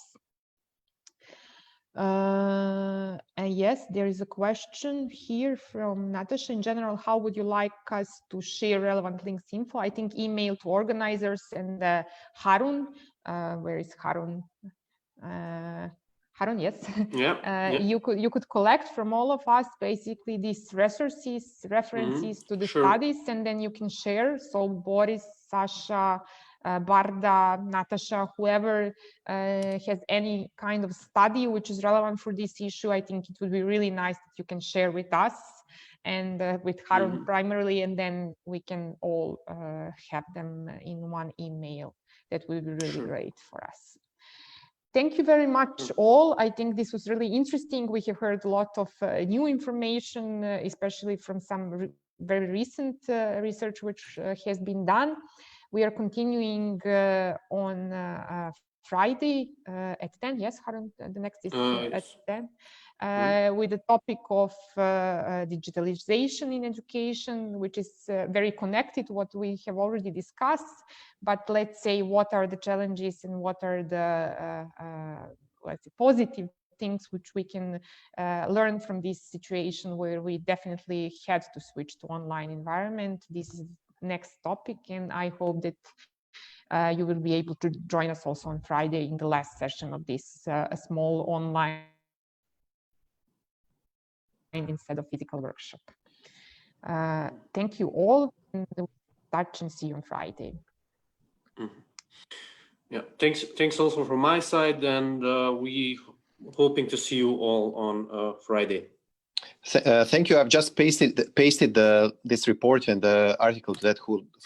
And yes, there is a question here from Natasha. In general, how would you like us to share relevant links info? I think email to organizers and Harun. Where is Harun? Harun, yes. Yeah, You could collect from all of us basically these resources, references to the studies, and then you can share. So Boris, Sasha, Barda, Natasha, whoever has any kind of study which is relevant for this issue, I think it would be really nice that you can share with us and with Harun primarily, and then we can all have them in one email. That would be really great for us. Thank you very much all. I think this was really interesting. We have heard a lot of new information, especially from some very recent research which has been done. We are continuing on Friday at 10. Yes, Harun, the next is at 10. With the topic of digitalization in education, which is very connected to what we have already discussed. But let's say, what are the challenges and what are the let's say positive things which we can learn from this situation where we definitely had to switch to online environment. This is next topic, and I hope that you will be able to join us also on Friday in the last session of this small online instead of physical workshop. Thank you all, and we'll touch and see you on Friday. Yeah, thanks also from my side, and we hoping to see you all on Friday. Thank you. I've just pasted this report and the article that